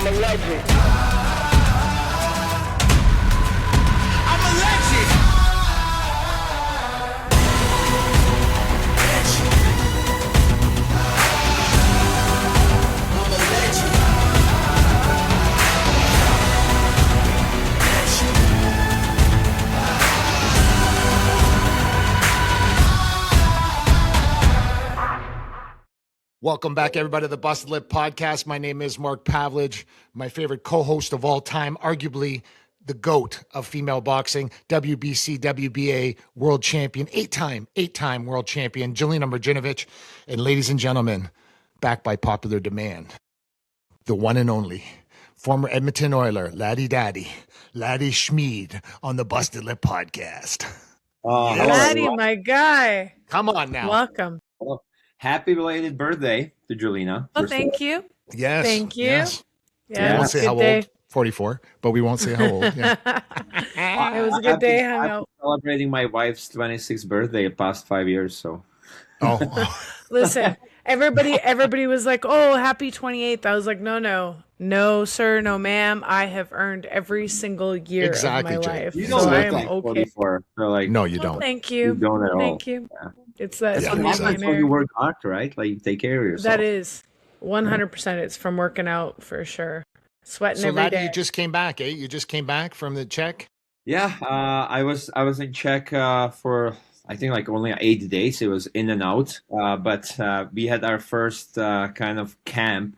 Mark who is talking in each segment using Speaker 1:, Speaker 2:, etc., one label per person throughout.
Speaker 1: I'm a legend.
Speaker 2: I'm a legend. I'm a legend.
Speaker 3: Welcome back, everybody, to the Busted Lip Podcast. My name is Mark Pavlich, my favorite co-host of all time, arguably the GOAT of female boxing, WBC, WBA world champion, eight-time world champion, Jelena Mrdjenovich. And ladies and gentlemen, back by popular demand, the one and only former Edmonton Oiler, Ladi Daddy, Ladi Šmíd on the Busted Lip Podcast.
Speaker 4: Ladi, my guy.
Speaker 3: Come on now.
Speaker 4: Welcome.
Speaker 5: Happy belated birthday to Jelena.
Speaker 4: Oh, thank you.
Speaker 3: Yes.
Speaker 4: Thank you.
Speaker 3: Yes.
Speaker 4: Yeah,
Speaker 3: We
Speaker 4: it
Speaker 3: won't
Speaker 4: was a
Speaker 3: say
Speaker 4: good
Speaker 3: how
Speaker 4: day.
Speaker 3: old. 44, but we won't say how old. Yeah.
Speaker 4: It was a good day. Hung out.
Speaker 5: Celebrating my wife's 26th birthday the past 5 years. So,
Speaker 3: Oh,
Speaker 4: Listen, everybody was like, "Oh, happy 28th." I was like, "No, sir, no, ma'am. I have earned every single year
Speaker 3: Exactly,
Speaker 4: of my
Speaker 3: Jay.
Speaker 4: life,
Speaker 5: you
Speaker 4: so
Speaker 5: don't
Speaker 4: I
Speaker 5: look
Speaker 4: am
Speaker 5: like
Speaker 4: okay."
Speaker 5: 44. So like,
Speaker 3: no, you
Speaker 4: Oh,
Speaker 3: don't.
Speaker 4: thank you.
Speaker 5: You don't at all.
Speaker 4: Thank you.
Speaker 5: Yeah.
Speaker 4: It's that.
Speaker 3: Yeah,
Speaker 4: it's
Speaker 5: that's
Speaker 3: exactly.
Speaker 5: why you work hard, right? Like you take care of yourself.
Speaker 4: That is 100%. It's from working out for sure. Sweating
Speaker 3: So,
Speaker 4: every
Speaker 3: Ladi,
Speaker 4: day.
Speaker 3: you just came back, eh? You just came back from the Czech?
Speaker 5: Yeah, I was in Czech for I think like only 8 days. It was in and out, but we had our first kind of camp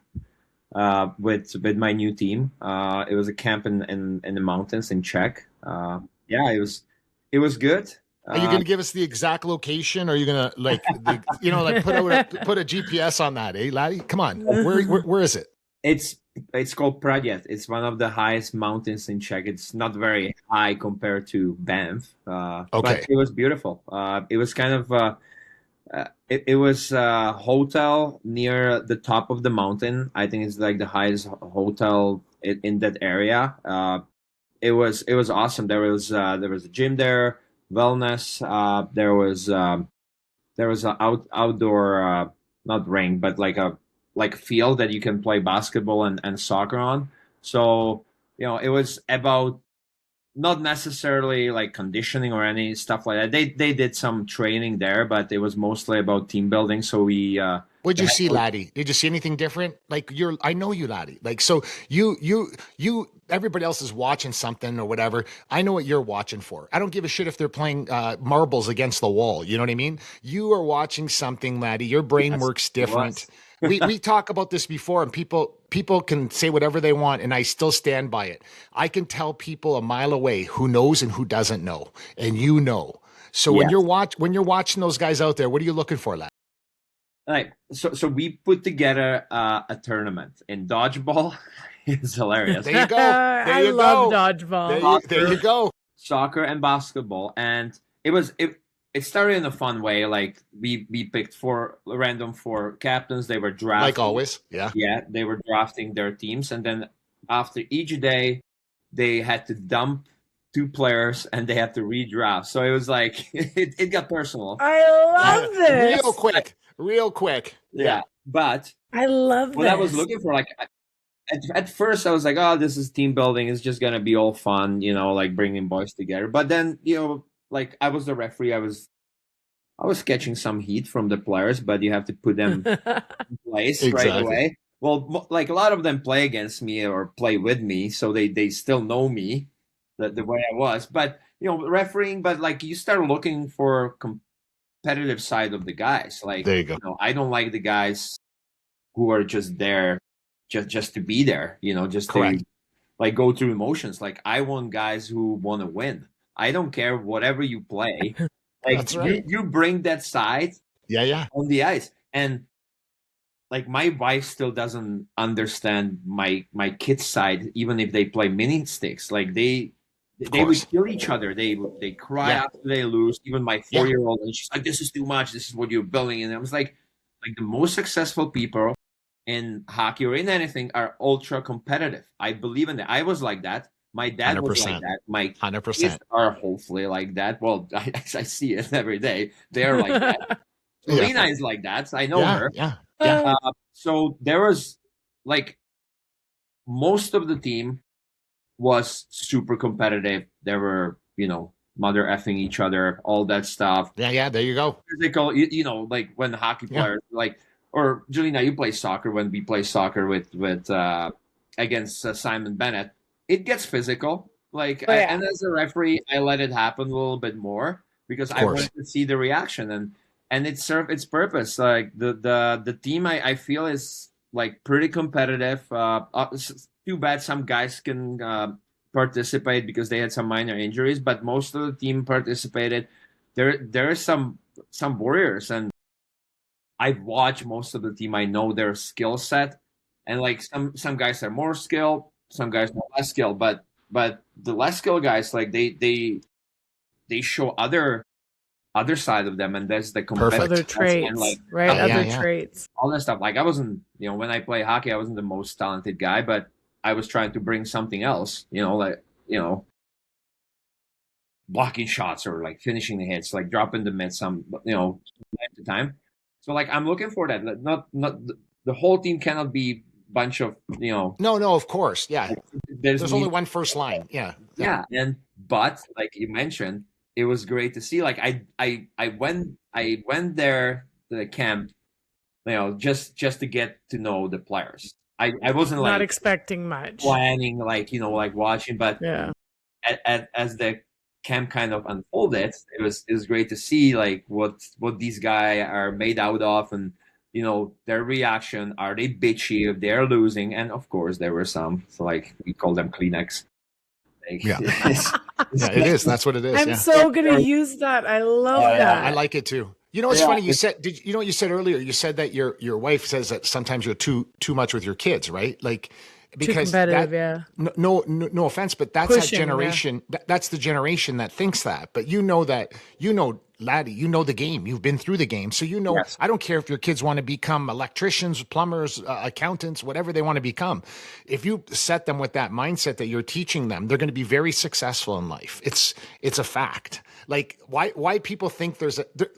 Speaker 5: with my new team. It was a camp in the mountains in Czech. Yeah, it was good.
Speaker 3: Are you going to give us the exact location? Or are you going to like put a GPS on that, eh, Ladi? Come on, where is it?
Speaker 5: It's called Pragget. It's one of the highest mountains in Czech. It's not very high compared to Banff.
Speaker 3: Okay.
Speaker 5: But it was beautiful. It was kind of it was a hotel near the top of the mountain. I think it's like the highest hotel in that area. It was awesome. There was a gym there, wellness. There was an outdoor not ring, but like a field that you can play basketball and soccer on. So, it was about not necessarily like conditioning or any stuff like that. They did some training there, but it was mostly about team building. So we
Speaker 3: What'd you see, Ladi? Did you see anything different? Like I know you, Ladi. Like, so you, everybody else is watching something or whatever. I know what you're watching for. I don't give a shit if they're playing marbles against the wall. You know what I mean? You are watching something, Ladi. Your brain works different. We talk about this before, and people can say whatever they want, and I still stand by it. I can tell people a mile away who knows and who doesn't know, and you know. So when you're watching those guys out there, what are you looking for, Ladi?
Speaker 5: Right. So we put together a tournament in dodgeball. It's hilarious.
Speaker 3: There you go.
Speaker 4: I love dodgeball.
Speaker 3: There you go.
Speaker 5: Soccer and basketball, and it started in a fun way. Like we picked four captains. They were drafting,
Speaker 3: Like always. Yeah.
Speaker 5: Yeah, they were drafting their teams, and then after each day, they had to dump 2 players and they had to redraft. So it was like it got personal.
Speaker 4: I love this.
Speaker 3: Real quick.
Speaker 5: Yeah, but
Speaker 4: I love this.
Speaker 5: what I was looking for, like at first, I was like, oh, this is team building. It's just gonna be all fun, like bringing boys together. But then, like I was the referee. I was catching some heat from the players, but you have to put them in place right away. Well, like a lot of them play against me or play with me, so they still know me the way I was. But refereeing, but like you start looking for competitive side of the guys. Like
Speaker 3: there you go.
Speaker 5: I don't like the guys who are just there just to be there. Just
Speaker 3: Correct.
Speaker 5: to like go through emotions. Like I want guys who want to win. I don't care whatever you play. Like
Speaker 3: That's right.
Speaker 5: you bring that side
Speaker 3: Yeah.
Speaker 5: on the ice. And like my wife still doesn't understand my kids' side, even if they play mini sticks. Like they would kill each other. They cry after they lose. Even my 4-year-old, and she's like, "This is too much. This is what you're building." And I was like the most successful people in hockey or in anything are ultra competitive. I believe in that. I was like that. My dad was
Speaker 3: 100%.
Speaker 5: like that. My
Speaker 3: 100%.
Speaker 5: kids are hopefully like that. Well, I see it every day. They're like that. Lena is like that. So I know her.
Speaker 3: Yeah.
Speaker 5: So there was like most of the team was super competitive. They were, mother effing each other, all that stuff.
Speaker 3: Yeah, there you go.
Speaker 5: Physical, like when hockey players, or Jelena, you play soccer. When we play soccer with against Simon Bennett, it gets physical. And as a referee, I let it happen a little bit more because I wanted to see the reaction, and it served its purpose. Like the team, I feel is like pretty competitive. Too bad some guys can participate because they had some minor injuries, but most of the team participated. There are some warriors, and I've watched most of the team. I know their skill set, and like some guys are more skilled, some guys are less skilled, but the less skilled guys, like they show other side of them, and that's the competitive
Speaker 4: other traits,
Speaker 5: and
Speaker 4: other traits,
Speaker 5: all that stuff. Like I wasn't, when I play hockey, I wasn't the most talented guy, but I was trying to bring something else, blocking shots or like finishing the hits, like dropping the mitts time to time. So like I'm looking for that. Not the whole team cannot be bunch of
Speaker 3: No, of course, yeah. There's only one first line, yeah.
Speaker 5: But like you mentioned, it was great to see. Like I went there to the camp, just to get to know the players. I wasn't
Speaker 4: not expecting much,
Speaker 5: planning, like watching, but as the camp kind of unfolded, it was great to see like what these guys are made out of, and their reaction. Are they bitchy if they're losing? And of course there were some, so like we call them Kleenex.
Speaker 3: Yeah, it is. That's what it is.
Speaker 4: I'm so gonna use that. I love that.
Speaker 3: I like it too. It's funny. You said, what you said earlier? You said that your wife says that sometimes you're too much with your kids, right? Like, because
Speaker 4: too competitive,
Speaker 3: no offense, but that's that generation. That's the generation that thinks that. But Laddie, the game. You've been through the game, so Yes. I don't care if your kids want to become electricians, plumbers, accountants, whatever they want to become. If you set them with that mindset that you're teaching them, they're going to be very successful in life. It's a fact. Like why people think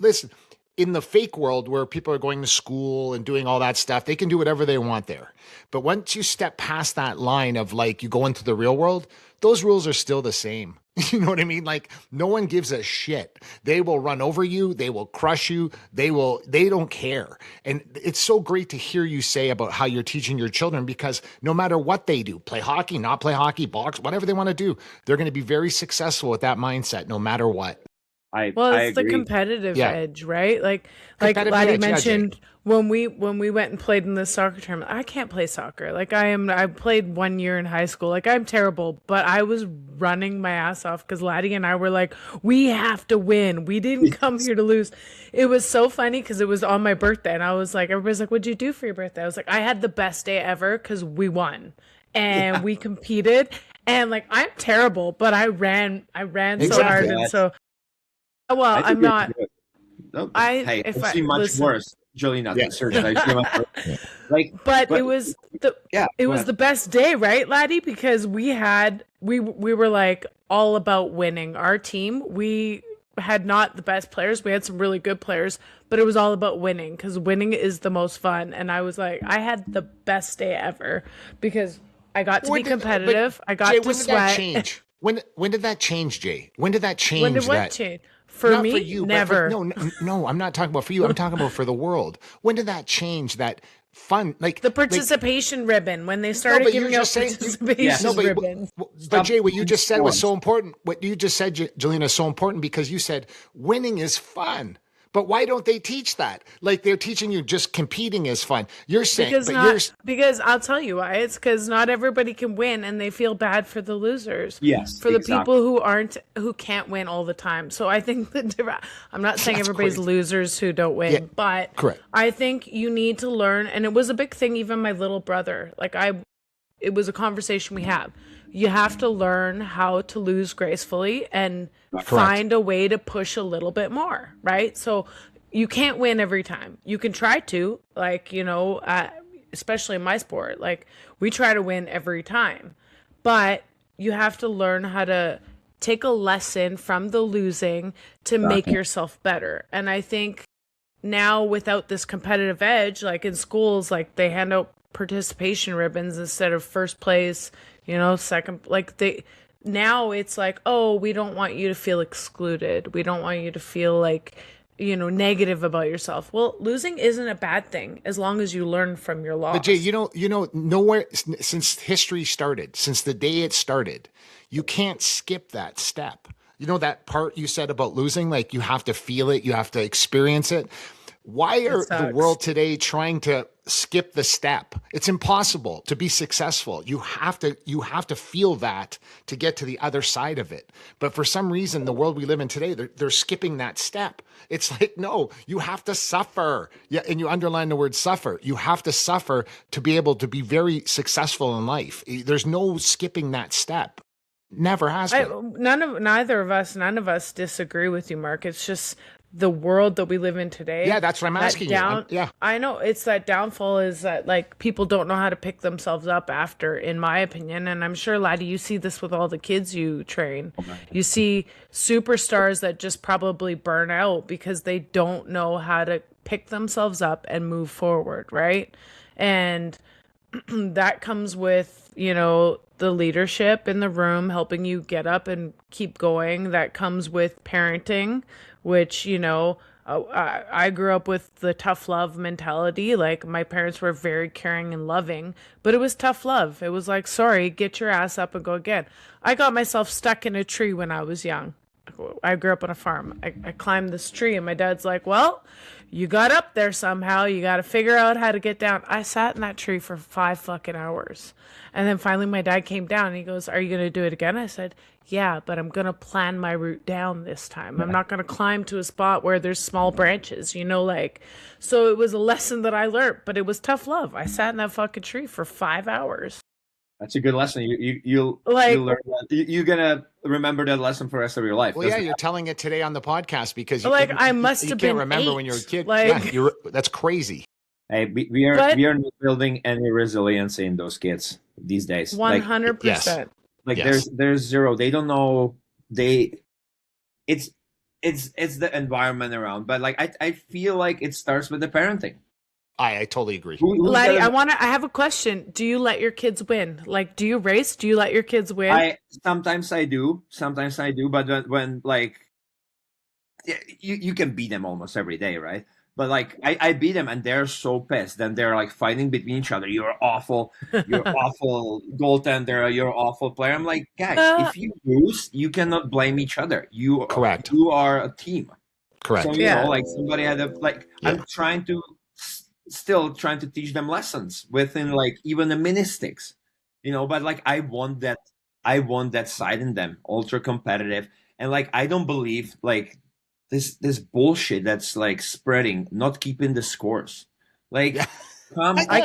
Speaker 3: listen. In the fake world where people are going to school and doing all that stuff, they can do whatever they want there. But once you step past that line of like you go into the real world, those rules are still the same. You know what I mean? Like no one gives a shit. They will run over you. They will crush you. They don't care. And it's so great to hear you say about how you're teaching your children, because no matter what they do, play hockey, not play hockey, box, whatever they want to do, they're going to be very successful with that mindset, no matter what.
Speaker 5: I
Speaker 4: it's
Speaker 5: agree.
Speaker 4: the competitive edge, right? Like Ladi mentioned, when we went and played in the soccer tournament, I can't play soccer. Like I played 1 year in high school. Like I'm terrible, but I was running my ass off because Ladi and I were like, we have to win. We didn't come here to lose. It was so funny because it was on my birthday, and I was like, everybody's like, what'd you do for your birthday? I was like, I had the best day ever because we won and we competed. And like I'm terrible, but I ran so hard, and so. Well, I'm not.
Speaker 5: I've seen much worse, Jelena.
Speaker 4: But it was the best day, right, Laddie? Because we were like all about winning. Our team, we had not the best players. We had some really good players, but it was all about winning because winning is the most fun. And I was like, I had the best day ever because I got to be competitive. I got to sweat.
Speaker 3: When did that change, Jay? When did that change?
Speaker 4: When did what change? For me,
Speaker 3: for you,
Speaker 4: never.
Speaker 3: No, I'm not talking about for you. I'm talking about for the world. When did that change? That fun, like
Speaker 4: the participation ribbon, when they started giving out participation ribbons.
Speaker 3: But Jay, what you just said was so important. What you just said, Jelena, is so important because you said winning is fun. But why don't they teach that? Like they're teaching you just competing is fun. You're saying
Speaker 4: because I'll tell you why. It's because not everybody can win, and they feel bad for the losers.
Speaker 5: Yes,
Speaker 4: for the people who can't win all the time. So I think I'm not saying everybody's losers who don't win, but
Speaker 3: correct.
Speaker 4: I think you need to learn, and it was a big thing. Even my little brother, it was a conversation we have. You have to learn how to lose gracefully and find a way to push a little bit more, right? So you can't win every time. You can try to, especially in my sport, like we try to win every time, but you have to learn how to take a lesson from the losing to make yourself better. And I think now without this competitive edge, like in schools, like they hand out participation ribbons instead of first place, second, now it's like, oh, we don't want you to feel excluded. We don't want you to feel like, negative about yourself. Well, losing isn't a bad thing as long as you learn from your loss.
Speaker 3: But Jay, nowhere since history started, since the day it started, you can't skip that step. You know that part you said about losing, like you have to feel it, you have to experience it. Why are the world today trying to skip the step? It's impossible to be successful. You have to feel that to get to the other side of it. But for some reason, the world we live in today, they're skipping that step. It's like, no, you have to suffer. Yeah, and you underline the word suffer. You have to suffer to be able to be very successful in life. There's no skipping that step. Never has been.
Speaker 4: None of us disagree with you, Mark. It's just the world that we live in today.
Speaker 3: Yeah, that's what I'm asking you. Yeah,
Speaker 4: I know. It's that downfall is that like people don't know how to pick themselves up after, in my opinion. And I'm sure, Laddie, you see this with all the kids you train. Okay. You see superstars that just probably burn out because they don't know how to pick themselves up and move forward, right? And that comes with, the leadership in the room helping you get up and keep going. That comes with parenting, which, I grew up with the tough love mentality. Like my parents were very caring and loving, but it was tough love. It was like, sorry, get your ass up and go again. I got myself stuck in a tree when I was young. I grew up on a farm. I climbed this tree and my dad's like, well, you got up there somehow. You got to figure out how to get down. I sat in that tree for 5 fucking hours. And then finally my dad came down and he goes, are you going to do it again? I said, yeah, but I'm going to plan my route down this time. I'm not going to climb to a spot where there's small branches, so it was a lesson that I learned, but it was tough love. I sat in that fucking tree for 5 hours.
Speaker 5: That's a good lesson. You'll learn that. You're gonna remember that lesson for the rest of your life.
Speaker 3: Well, yeah, you're telling it today on the podcast because
Speaker 4: I must have been
Speaker 3: can't remember
Speaker 4: 8.
Speaker 3: when you were a kid.
Speaker 4: Like,
Speaker 3: yeah, that's crazy.
Speaker 5: Hey, we are not building any resilience in those kids these days.
Speaker 4: 100%.
Speaker 5: There's zero. They don't know. It's the environment around. But I feel like it starts with the parenting.
Speaker 3: I totally agree.
Speaker 4: Laddie, I have a question. Do you let your kids win? Like, do you race? Do you let your kids win?
Speaker 5: Sometimes I do. But when you can beat them almost every day, right? But I beat them and they're so pissed. Then they're like fighting between each other. You're awful. You're awful goaltender. You're awful player. I'm like, guys, if you lose, you cannot blame each other.
Speaker 3: Correct.
Speaker 5: You are a team.
Speaker 3: Correct.
Speaker 5: So somebody had I'm still trying to teach them lessons within even the mini-sticks, but I want that side in them, ultra competitive. And I don't believe this bullshit that's spreading, not keeping the scores.
Speaker 3: I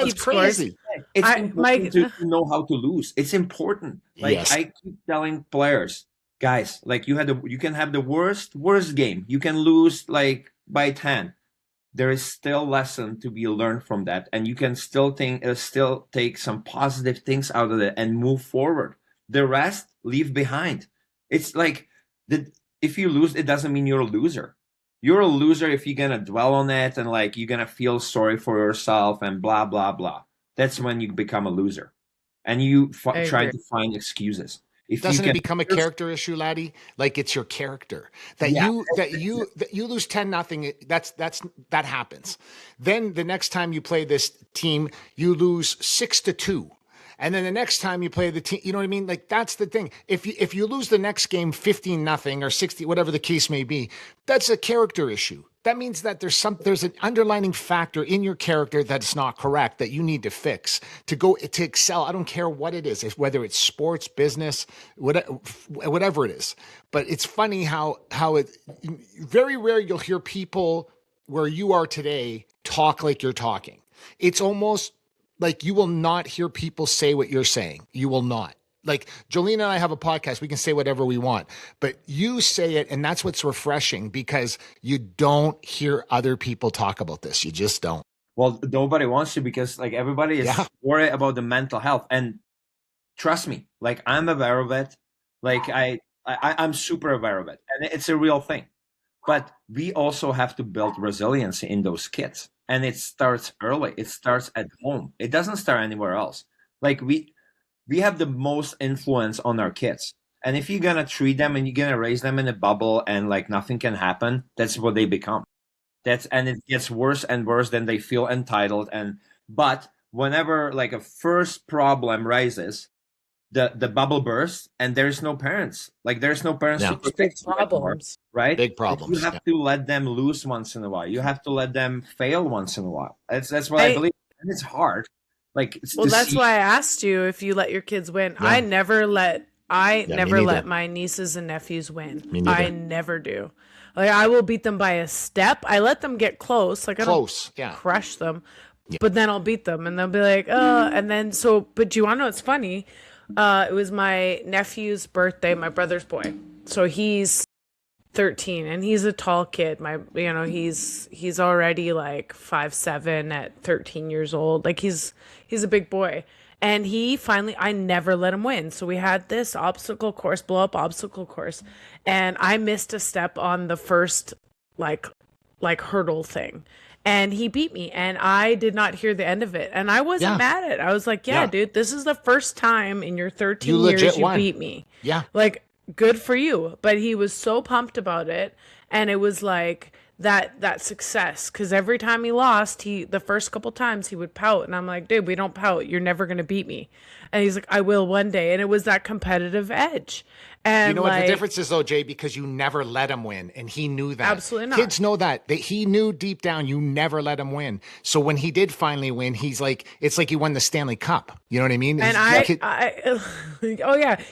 Speaker 3: keep crazy.
Speaker 5: It's important to know how to lose. It's important.
Speaker 3: Yes.
Speaker 5: I keep telling players, guys, you can have the worst game. You can lose by 10. There is still lesson to be learned from that, and you can still take some positive things out of it and move forward. The rest, leave behind. It's if you lose, it doesn't mean you're a loser. You're a loser if you're gonna dwell on it and you're gonna feel sorry for yourself and blah blah blah. That's when you become a loser, and you try to find excuses.
Speaker 3: Doesn't it become a character issue, Laddie? It's your character that you lose 10-0. That happens. Then the next time you play this team, you lose 6-2. And then the next time you play the team, you know what I mean? That's the thing. If you lose the next game 15-0 or 60, whatever the case may be, that's a character issue. That means that there's an underlining factor in your character that's not correct that you need to fix to excel. I don't care what it is, whether it's sports, business, whatever it is. But it's funny how it very rare you'll hear people where you are today talk like you're talking. It's almost like you will not hear people say what you're saying. You will not. Jolene and I have a podcast. We can say whatever we want, but you say it. And that's what's refreshing because you don't hear other people talk about this. You just don't.
Speaker 5: Well, nobody wants to because everybody is worried about the mental health. And trust me, I'm aware of it. I'm super aware of it. And it's a real thing. But we also have to build resilience in those kids. And it starts early. It starts at home. It doesn't start anywhere else. Like we have the most influence on our kids. And if you're gonna treat them and you're gonna raise them in a bubble and like nothing can happen, that's what they become. And it gets worse and worse. Then they feel entitled. But whenever like a first problem rises, the bubble bursts and there's no parents. Like there's no parents to protect you anymore, right?
Speaker 3: Big problems.
Speaker 5: You have to let them lose once in a while. You have to let them fail once in a while. That's what I believe. And it's hard. Like
Speaker 4: that's why I asked you if you let your kids win. Yeah. I never let my nieces and nephews win. I never do. Like I will beat them by a step. I let them get close. Like I don't crush them. Yeah. But then I'll beat them and they'll be like, and then but do you want to know what's funny? It was my nephew's birthday, my brother's boy. So he's 13 and he's a tall kid. He's already like 5'7" at 13 years old. Like he's a big boy. And I never let him win. So we had this blow up obstacle course. And I missed a step on the first like hurdle thing. And he beat me and I did not hear the end of it. And I wasn't mad at it. I was like, dude, this is the first time in your 13 years you beat me. Yeah. Like, good for you. But he was so pumped about it. And it was like that success. Because every time he lost, the first couple times he would pout. And I'm like, dude, we don't pout. You're never going to beat me. And he's like, I will one day. And it was that competitive edge. And
Speaker 3: you know what the difference is, though, Jay, because you never let him win, and he knew that.
Speaker 4: Absolutely not.
Speaker 3: Kids know that. He knew deep down you never let him win. So when he did finally win, he's like, it's like he won the Stanley Cup. You know what I mean?
Speaker 4: And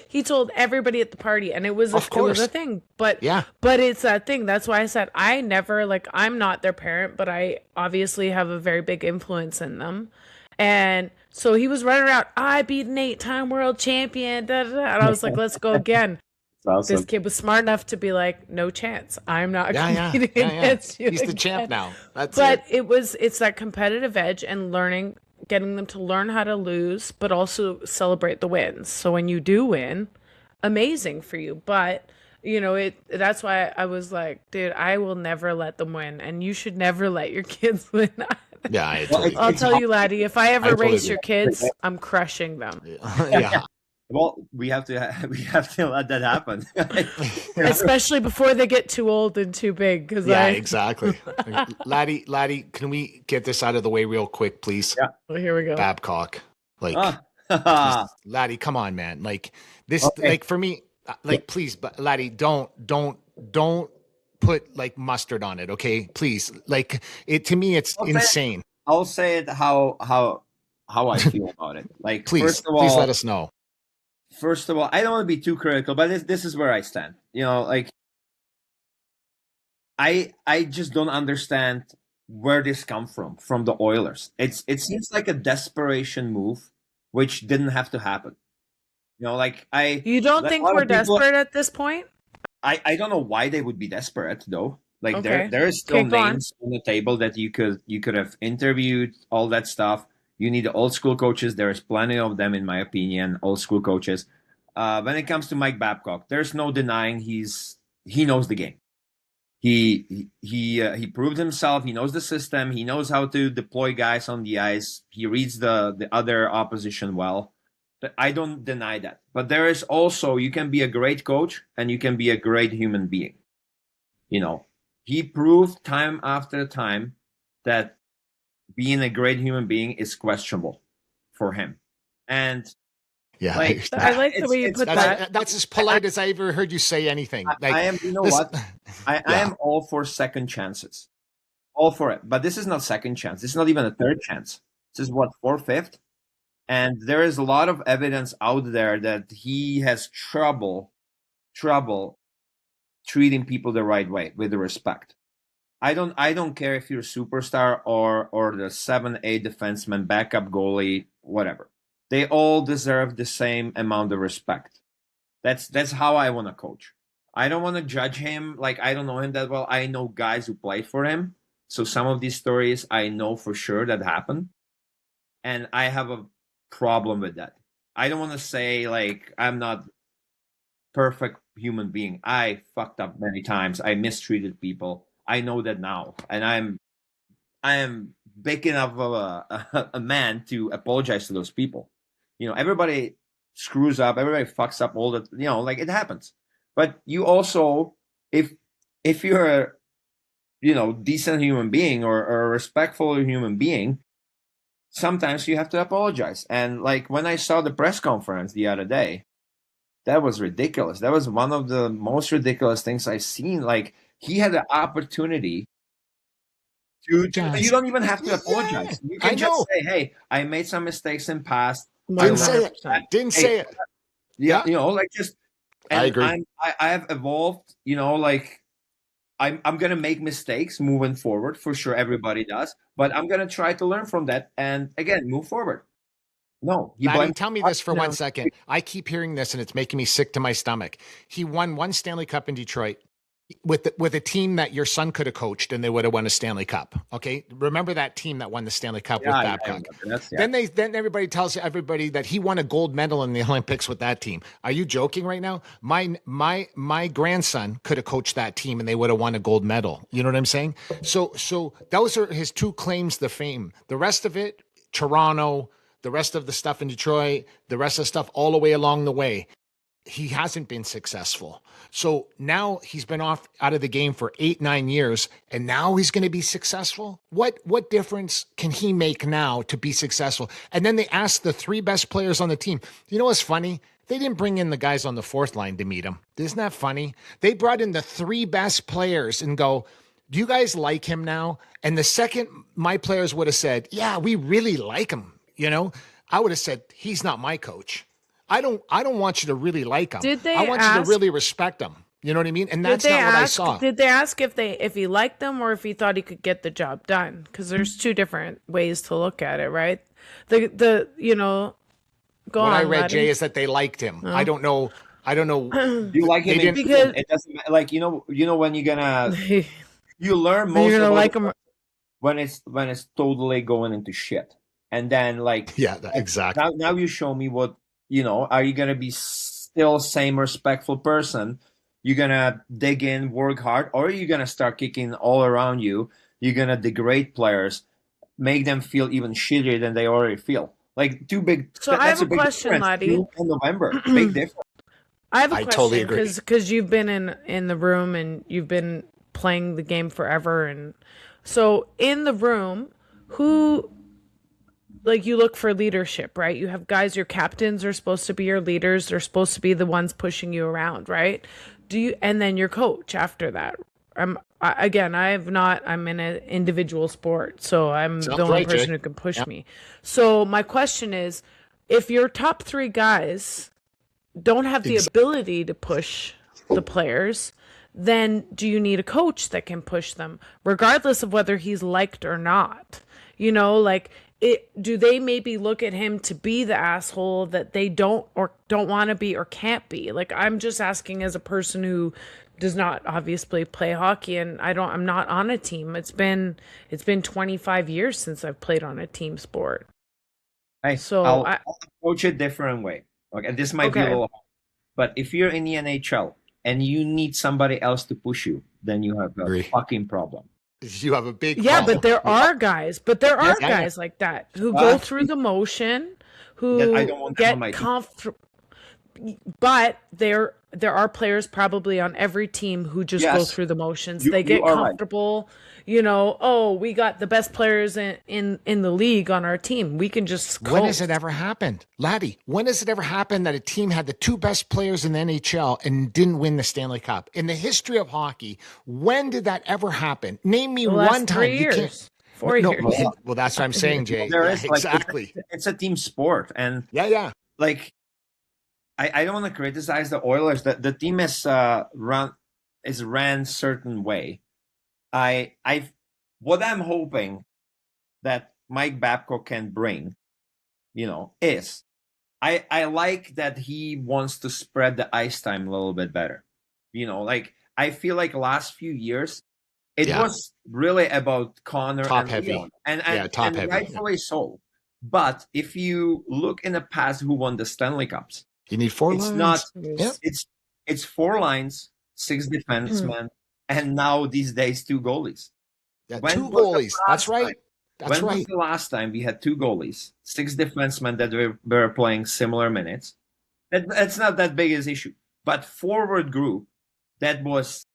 Speaker 4: he told everybody at the party, and it was a thing. But it's that thing. That's why I said I never I'm not their parent, but I obviously have a very big influence in them, and. So he was running around, I beat an 8-time world champion, da, da, da. And I was like, let's go again. Awesome. This kid was smart enough to be like, no chance. I'm not competing against you.
Speaker 3: He's the champ now.
Speaker 4: It's that competitive edge and getting them to learn how to lose, but also celebrate the wins. So when you do win, amazing for you. But, that's why I was like, dude, I will never let them win. And you should never let your kids win.
Speaker 3: Yeah,
Speaker 4: I'll tell you, Laddie, if I ever race your kids, I'm crushing them.
Speaker 3: Yeah.
Speaker 5: Well, we have to let that happen.
Speaker 4: Especially before they get too old and too big.
Speaker 3: Exactly. Laddie, can we get this out of the way real quick, please?
Speaker 5: Yeah.
Speaker 4: Well, here we go.
Speaker 3: Babcock. Laddie, come on, man. Like this, for me, please, but Laddie, don't put mustard on it, okay? Please. To me, it's insane.
Speaker 5: I'll say it how I feel about it.
Speaker 3: Please let us know.
Speaker 5: First of all, I don't want to be too critical, but this is where I stand. I just don't understand where this come from the Oilers. It seems like a desperation move, which didn't have to happen.
Speaker 4: You don't think we're desperate at this point?
Speaker 5: I don't know why they would be desperate though. There is still names on the table that you could have interviewed, all that stuff. You need the old school coaches. There's plenty of them, in my opinion, old school coaches. When it comes to Mike Babcock, there's no denying he knows the game. He proved himself. He knows the system. He knows how to deploy guys on the ice. He reads the other opposition well. But I don't deny that. But there is also, you can be a great coach and you can be a great human being. He proved time after time that being a great human being is questionable for him. And
Speaker 4: I like the way you put that.
Speaker 3: That's as polite as I ever heard you say anything.
Speaker 5: I am, I am all for second chances. All for it. But this is not second chance. This is not even a third chance. This is 4th, 5th. And there is a lot of evidence out there that he has trouble treating people the right way, with the respect. I don't care if you're a superstar or the 7-8 defenseman, backup goalie, whatever. They all deserve the same amount of respect. That's how I want to coach. I don't want to judge him. I don't know him that well. I know guys who played for him. So some of these stories I know for sure that happened. And I have a problem with that. I don't want to say I'm not perfect human being. I fucked up many times. I mistreated people. I know that now, and I am big enough of a man to apologize to those people. Everybody screws up, everybody fucks up all the, like it happens. But you also, if you're a, decent human being or a respectful human being, sometimes you have to apologize. And like when I saw the press conference the other day, that was ridiculous. That was one of the most ridiculous things I've seen. Like he had the opportunity to you don't even have to apologize. You can just say, hey, I made some mistakes in past.
Speaker 3: Didn't say it. Didn't say it.
Speaker 5: Yeah, like just.
Speaker 3: I agree.
Speaker 5: I have evolved. Like I'm gonna make mistakes moving forward for sure. Everybody does, but I'm gonna try to learn from that and again move forward. No,
Speaker 3: Laddie, tell me this for 1 second. I keep hearing this and it's making me sick to my stomach. He won one Stanley Cup in Detroit with a team that your son could have coached and they would have won a Stanley Cup. Okay. Remember that team that won the Stanley Cup with Babcock. Then everybody tells everybody that he won a gold medal in the Olympics with that team. Are you joking right now? My grandson could have coached that team and they would have won a gold medal. You know what I'm saying? So those are his two claims to fame. The rest of it, Toronto, the rest of the stuff in Detroit, the rest of the stuff all the way along the way, he hasn't been successful. So now he's been out of the game for 8-9 years, and now he's going to be successful. What difference can he make now to be successful? And then they asked the 3 best players on the team. You know what's funny? They didn't bring in the guys on the 4th line to meet him. Isn't that funny? They brought in the 3 best players and go, do you guys like him now? And the second my players would have said, yeah, we really like him. I would have said, he's not my coach. I don't want you to really like him. I want you to really respect him. You know what I mean? And that's not what I saw.
Speaker 4: Did they ask if he liked them or if he thought he could get the job done? Because there's 2 different ways to look at it, right? Go
Speaker 3: what
Speaker 4: on.
Speaker 3: What I read,
Speaker 4: Laddie.
Speaker 3: Jay, is that they liked him.
Speaker 4: Oh.
Speaker 3: I don't know.
Speaker 5: You like him because it doesn't like when you're gonna you learn most
Speaker 4: you're gonna like
Speaker 5: him when it's totally going into shit. And then
Speaker 3: exactly.
Speaker 5: Now you show me what, are you going to be still same respectful person? You're going to dig in, work hard, or are you going to start kicking all around you? You're going to degrade players, make them feel even shittier than they already feel. Like too big.
Speaker 4: So I have a question, Ladi.
Speaker 5: In November, big difference.
Speaker 4: I have a question
Speaker 3: totally agree.
Speaker 4: Because you've been in the room and you've been playing the game forever. And so in the room, who... Like you look for leadership, right? You have guys, your captains are supposed to be your leaders. They're supposed to be the ones pushing you around, right? And then your coach after that. I'm in an individual sport, so I'm the only person who can push me. So my question is, if your top 3 guys don't have the ability to push the players, then do you need a coach that can push them, regardless of whether he's liked or not? Do they maybe look at him to be the asshole that they don't want to be or can't be? Like, I'm just asking as a person who does not obviously play hockey and I'm not on a team. It's been 25 years since I've played on a team sport.
Speaker 5: So I'll approach it a different way. Okay, this might be a little hard, but if you're in the NHL and you need somebody else to push you, then you have a fucking problem.
Speaker 3: You have a big
Speaker 4: problem. But there are guys like that who go through the motion, who get comfortable. But there are players probably on every team who just go through the motions. They get comfortable. Right. We got the best players in the league on our team. We can just coast.
Speaker 3: When has it ever happened? Laddie, when has it ever happened that a team had the 2 best players in the NHL and didn't win the Stanley Cup? In the history of hockey, when did that ever happen? Name me one time.
Speaker 4: 3 years. 4 years.
Speaker 3: Well, that's what I'm saying, Jay.
Speaker 5: Exactly. It's a team sport. And like, I don't want to criticize the Oilers. The team is ran certain way. What I'm hoping that Mike Babcock can bring, is I like that he wants to spread the ice time a little bit better. Like I feel like last few years it was really about Connor
Speaker 3: top
Speaker 5: and
Speaker 3: heavy.
Speaker 5: Leon. And rightfully so. But if you look in the past who won the Stanley Cups,
Speaker 3: you need 4 lines.
Speaker 5: It's not. It's 4 lines, 6 defensemen, and now these days 2 goalies.
Speaker 3: Yeah, 2 goalies. That's right. That's
Speaker 5: When was
Speaker 3: right.
Speaker 5: the last time we had 2 goalies, 6 defensemen that were playing similar minutes? That's not that big an issue. But forward group that was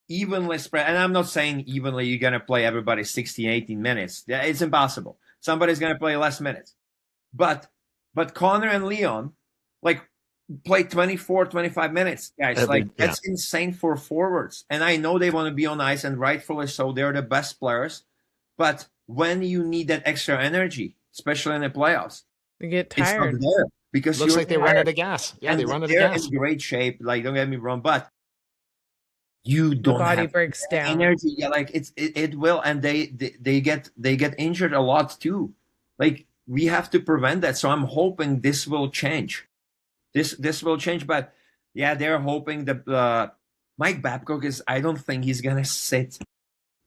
Speaker 5: evenly spread, and I'm not saying evenly you're going to play everybody 16, 18 minutes. It's impossible. Somebody's going to play less minutes. But Connor and Leon, like, play 24, 25 minutes, guys. That's insane for forwards. And I know they want to be on ice, and rightfully so. They're the best players. But when you need that extra energy, especially in the playoffs,
Speaker 4: you get tired.
Speaker 5: It's not there because
Speaker 3: looks like they run out of gas. Yeah,
Speaker 5: and
Speaker 3: they run out of gas.
Speaker 5: They're in great shape. Like, don't get me wrong, but you don't
Speaker 4: the body
Speaker 5: have
Speaker 4: breaks down.
Speaker 5: Energy. Yeah, like it will, and they get injured a lot too. Like, we have to prevent that. So I'm hoping this will change. This will change, but yeah, they're hoping that Mike Babcock is. I don't think he's gonna sit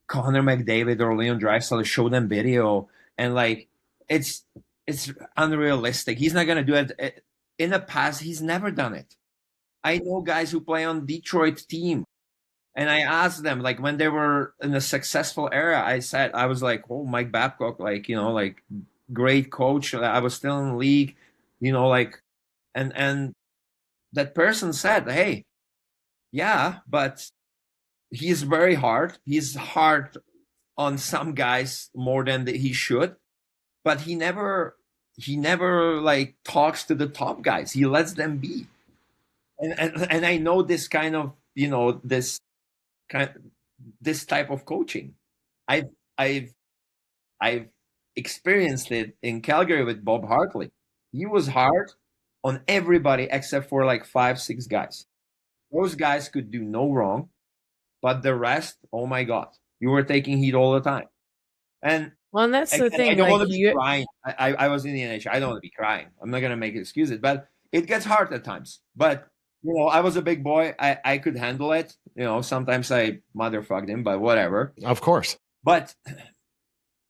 Speaker 5: Connor McDavid or Leon Draisaitl to show them video, and like it's unrealistic. He's not gonna do it. In the past, he's never done it. I know guys who play on Detroit team, and I asked them, like, when they were in a successful era, I was like, oh, Mike Babcock, like, like, great coach. I was still in the league, like. And that person said, hey, yeah, but he's very hard. He's hard on some guys more than he should, but he never like talks to the top guys. He lets them be. And I know this kind of, this type of coaching. I've experienced it in Calgary with Bob Hartley. He was hard on everybody except for like 5-6 guys. Those guys could do no wrong, but the rest, oh my God, you were taking heat all the time. And
Speaker 4: that's the thing.
Speaker 5: I don't want to be crying. I was in the NHL. I don't want to be crying. I'm not going to make excuses, but it gets hard at times. But, I was a big boy. I could handle it. Sometimes I motherfucked him, but whatever.
Speaker 3: Of course.
Speaker 5: But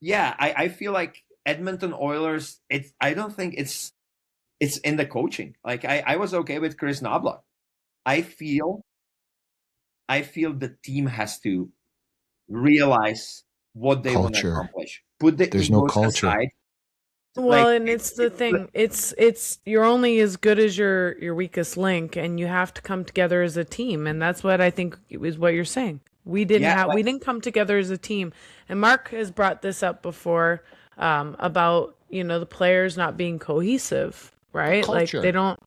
Speaker 5: yeah, I feel like Edmonton Oilers, I don't think it's in the coaching. Like, I was okay with Chris Knobloch. I feel the team has to realize what they want to accomplish.
Speaker 3: There's no culture.
Speaker 5: Aside.
Speaker 4: Well, and it's the thing. It's you're only as good as your weakest link, and you have to come together as a team. And that's what I think is what you're saying. We didn't come together as a team. And Mark has brought this up before about the players not being cohesive. Right? Like, they don't.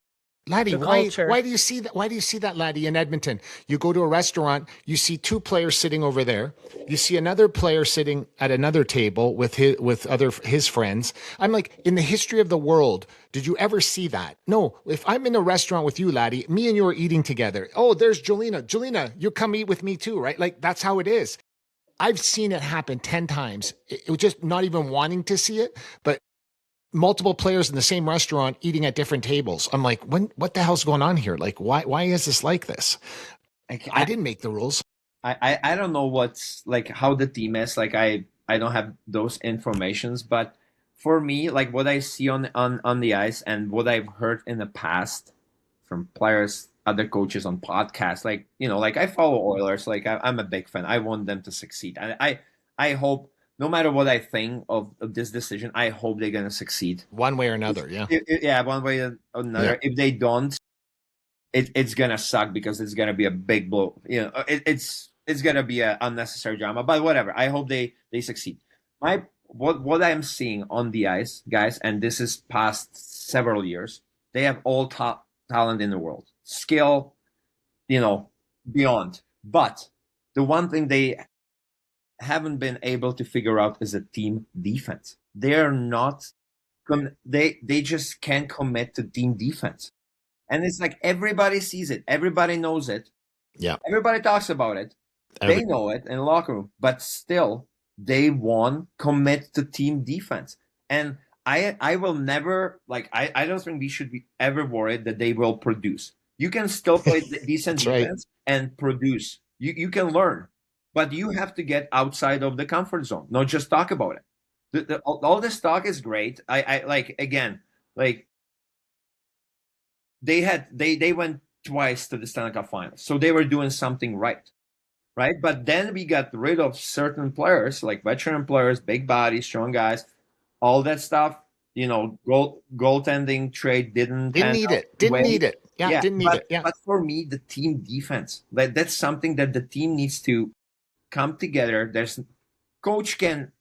Speaker 3: Laddie, why do you see that? Why do you see that, Laddie, in Edmonton? You go to a restaurant, you see 2 players sitting over there. You see another player sitting at another table with his friends. I'm like, in the history of the world, did you ever see that? No. If I'm in a restaurant with you, Laddie, me and you are eating together. Oh, there's Jelena. Jelena, you come eat with me too, right? Like, that's how it is. I've seen it happen 10 times. It was just not even wanting to see it, but multiple players in the same restaurant eating at different tables. I'm like, what the hell's going on here? Like, why is this like this? I didn't make the rules.
Speaker 5: I don't know what's like how the team is. Like, I don't have those informations, but for me, like, what I see on the ice and what I've heard in the past from players, other coaches on podcasts, like, like, I follow Oilers. Like, I'm a big fan. I want them to succeed. And I hope, no matter what I think of this decision, I hope they're going to succeed.
Speaker 3: One way or another, yeah.
Speaker 5: One way or another. Yeah. If they don't, it's going to suck because it's going to be a big blow. It's going to be an unnecessary drama. But whatever. I hope they succeed. What I'm seeing on the ice, guys, and this is past several years, they have all top talent in the world. Skill, beyond. But the one thing they haven't been able to figure out is a team defense. They're not they just can't commit to team defense. And it's like everybody sees it, everybody knows it.
Speaker 3: Yeah.
Speaker 5: Everybody talks about it. They know it in the locker room, but still they won't commit to team defense. And I will never I don't think we should be ever worried that they will produce. You can still play decent defense and produce. You can learn. But you have to get outside of the comfort zone, not just talk about it. All this talk is great. They went twice to the Stanley Cup Finals, so they were doing something right. right? But then we got rid of certain players, like veteran players, big bodies, strong guys, all that stuff. Goaltending trade didn't
Speaker 3: Didn't
Speaker 5: pan
Speaker 3: need
Speaker 5: out
Speaker 3: it. Didn't
Speaker 5: well.
Speaker 3: need it. Yeah, didn't need it. Yeah.
Speaker 5: But for me, the team defense, that's something that the team needs to come together. There's coach can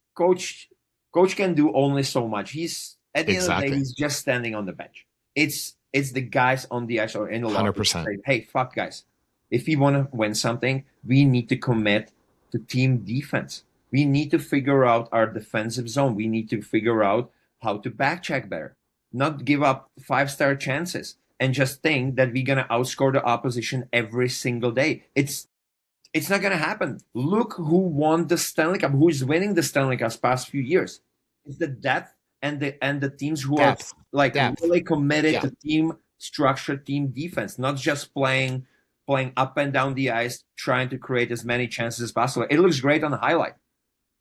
Speaker 5: do only so much. He's at the end of the day, he's just standing on the bench. It's the guys on the ice or in the locker room say, hey, fuck guys. If we want to win something, we need to commit to team defense. We need to figure out our defensive zone. We need to figure out how to back check better, not give up 5-star chances and just think that we're going to outscore the opposition every single day. It's not going to happen. Look who won the Stanley Cup, who is winning the Stanley Cup past few years. It's the depth and the teams who are like really committed to team structure, team defense, not just playing up and down the ice, trying to create as many chances as possible. It looks great on the highlight,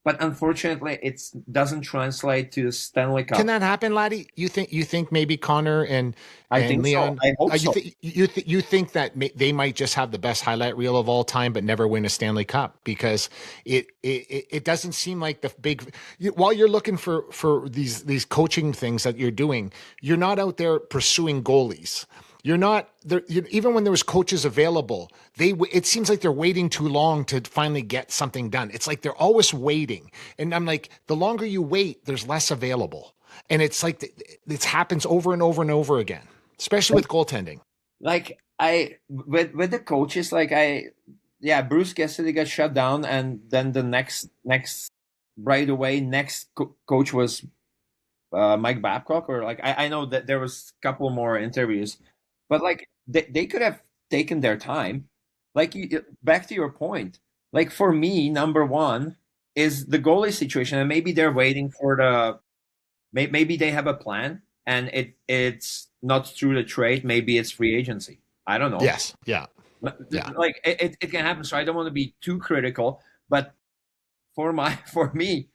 Speaker 5: but unfortunately, it doesn't translate to the Stanley Cup.
Speaker 3: Can that happen, Laddie? You think maybe Connor and
Speaker 5: think
Speaker 3: Leon?
Speaker 5: So. I hope so.
Speaker 3: You think that they might just have the best highlight reel of all time, but never win a Stanley Cup because it doesn't seem like the big. While you're looking for these coaching things that you're doing, you're not out there pursuing goalies. You're not there. Even when there was coaches available, it seems like they're waiting too long to finally get something done. It's like they're always waiting. And I'm like, the longer you wait, there's less available. And it's like, it happens over and over and over again, especially with goaltending.
Speaker 5: Like with the coaches, Bruce Cassidy got shut down. And then the next right away, coach was Mike Babcock, or I know that there was a couple more interviews. But they could have taken their time. Back to your point, for me, number one is the goalie situation, and maybe they're waiting for maybe they have a plan, and it's not through the trade. Maybe it's free agency. I don't know.
Speaker 3: Yes. Yeah.
Speaker 5: It can happen. So I don't want to be too critical, but for me,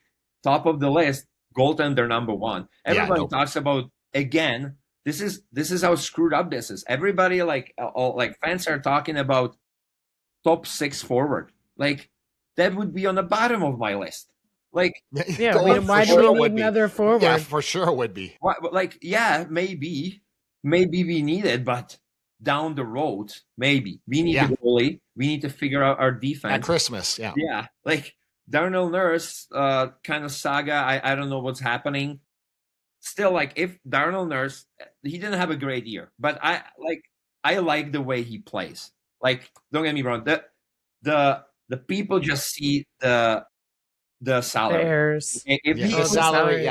Speaker 5: top of the list, goaltender number one. Everybody talks about again. This is how screwed up this is. Everybody fans are talking about top 6 forward. That would be on the bottom of my list.
Speaker 4: Why do we need another forward?
Speaker 3: Yeah, for sure it would be.
Speaker 5: Maybe we need it, but down the road, maybe we need a goalie. We need to figure out our defense
Speaker 3: at Christmas. Yeah.
Speaker 5: Darnell Nurse kind of saga. I don't know what's happening. Still, if Darnell Nurse, he didn't have a great year, but I like the way he plays. Don't get me wrong, the people just see the salary. If he
Speaker 3: the salary,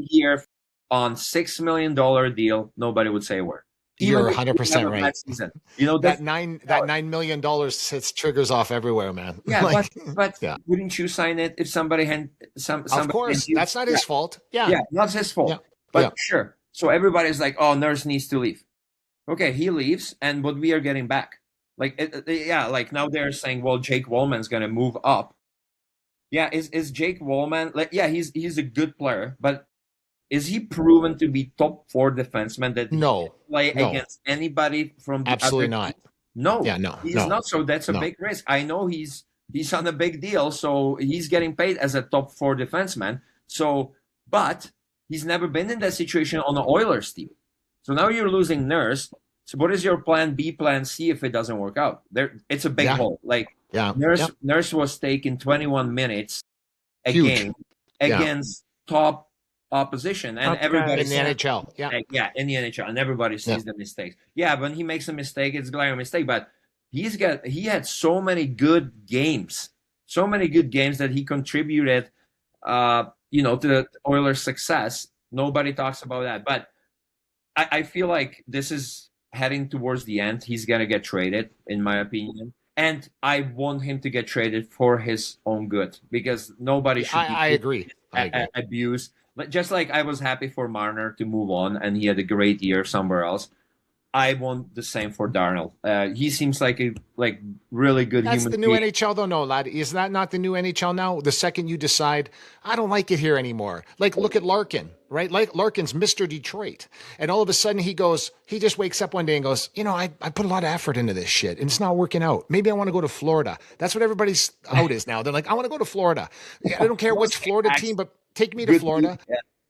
Speaker 5: here on $6 million deal, nobody would say a word.
Speaker 3: You're 100% right.
Speaker 5: Season.
Speaker 3: That $9 million sits triggers off everywhere, man.
Speaker 5: Yeah, but wouldn't you sign it if somebody had somebody?
Speaker 3: Of course, that's not his fault. Yeah,
Speaker 5: not his fault. Yeah. But sure. So everybody's like, "Oh, Nurse needs to leave." Okay, he leaves, and what we are getting back? Now they're saying, "Well, Jake Wallman's going to move up." Yeah, is Jake Wallman? He's a good player, but is he proven to be top 4 defenseman that play against anybody from the
Speaker 3: absolutely not?
Speaker 5: No, he's not. So that's a big risk. I know he's on a big deal, so he's getting paid as a top 4 defenseman. So, but he's never been in that situation on the Oilers team. So now you're losing Nurse. So what is your plan B, plan C if it doesn't work out? It's a big hole. Nurse was taking 21 minutes a game against top opposition, and everybody
Speaker 3: in the NHL.
Speaker 5: In the NHL, and everybody sees the mistakes. When he makes a mistake, it's a glaring mistake. But he had so many good games that he contributed, to the Oilers' success. Nobody talks about that, but I feel like this is heading towards the end. He's gonna get traded, in my opinion. And I want him to get traded for his own good, because nobody should.
Speaker 3: I agree.
Speaker 5: Abuse. Just like I was happy for Marner to move on, and he had a great year somewhere else. I want the same for Darnold. He seems like a really good
Speaker 3: That's
Speaker 5: human
Speaker 3: the new
Speaker 5: being.
Speaker 3: NHL, though, no, lad. Is that not the new NHL now? The second you decide, I don't like it here anymore. Like, look at Larkin, right? Like, Larkin's Mr. Detroit. And all of a sudden he just wakes up one day and goes, I put a lot of effort into this shit and it's not working out. Maybe I want to go to Florida. That's what everybody's out is now. They're like, I want to go to Florida. I don't care which Florida team, but take me to Florida.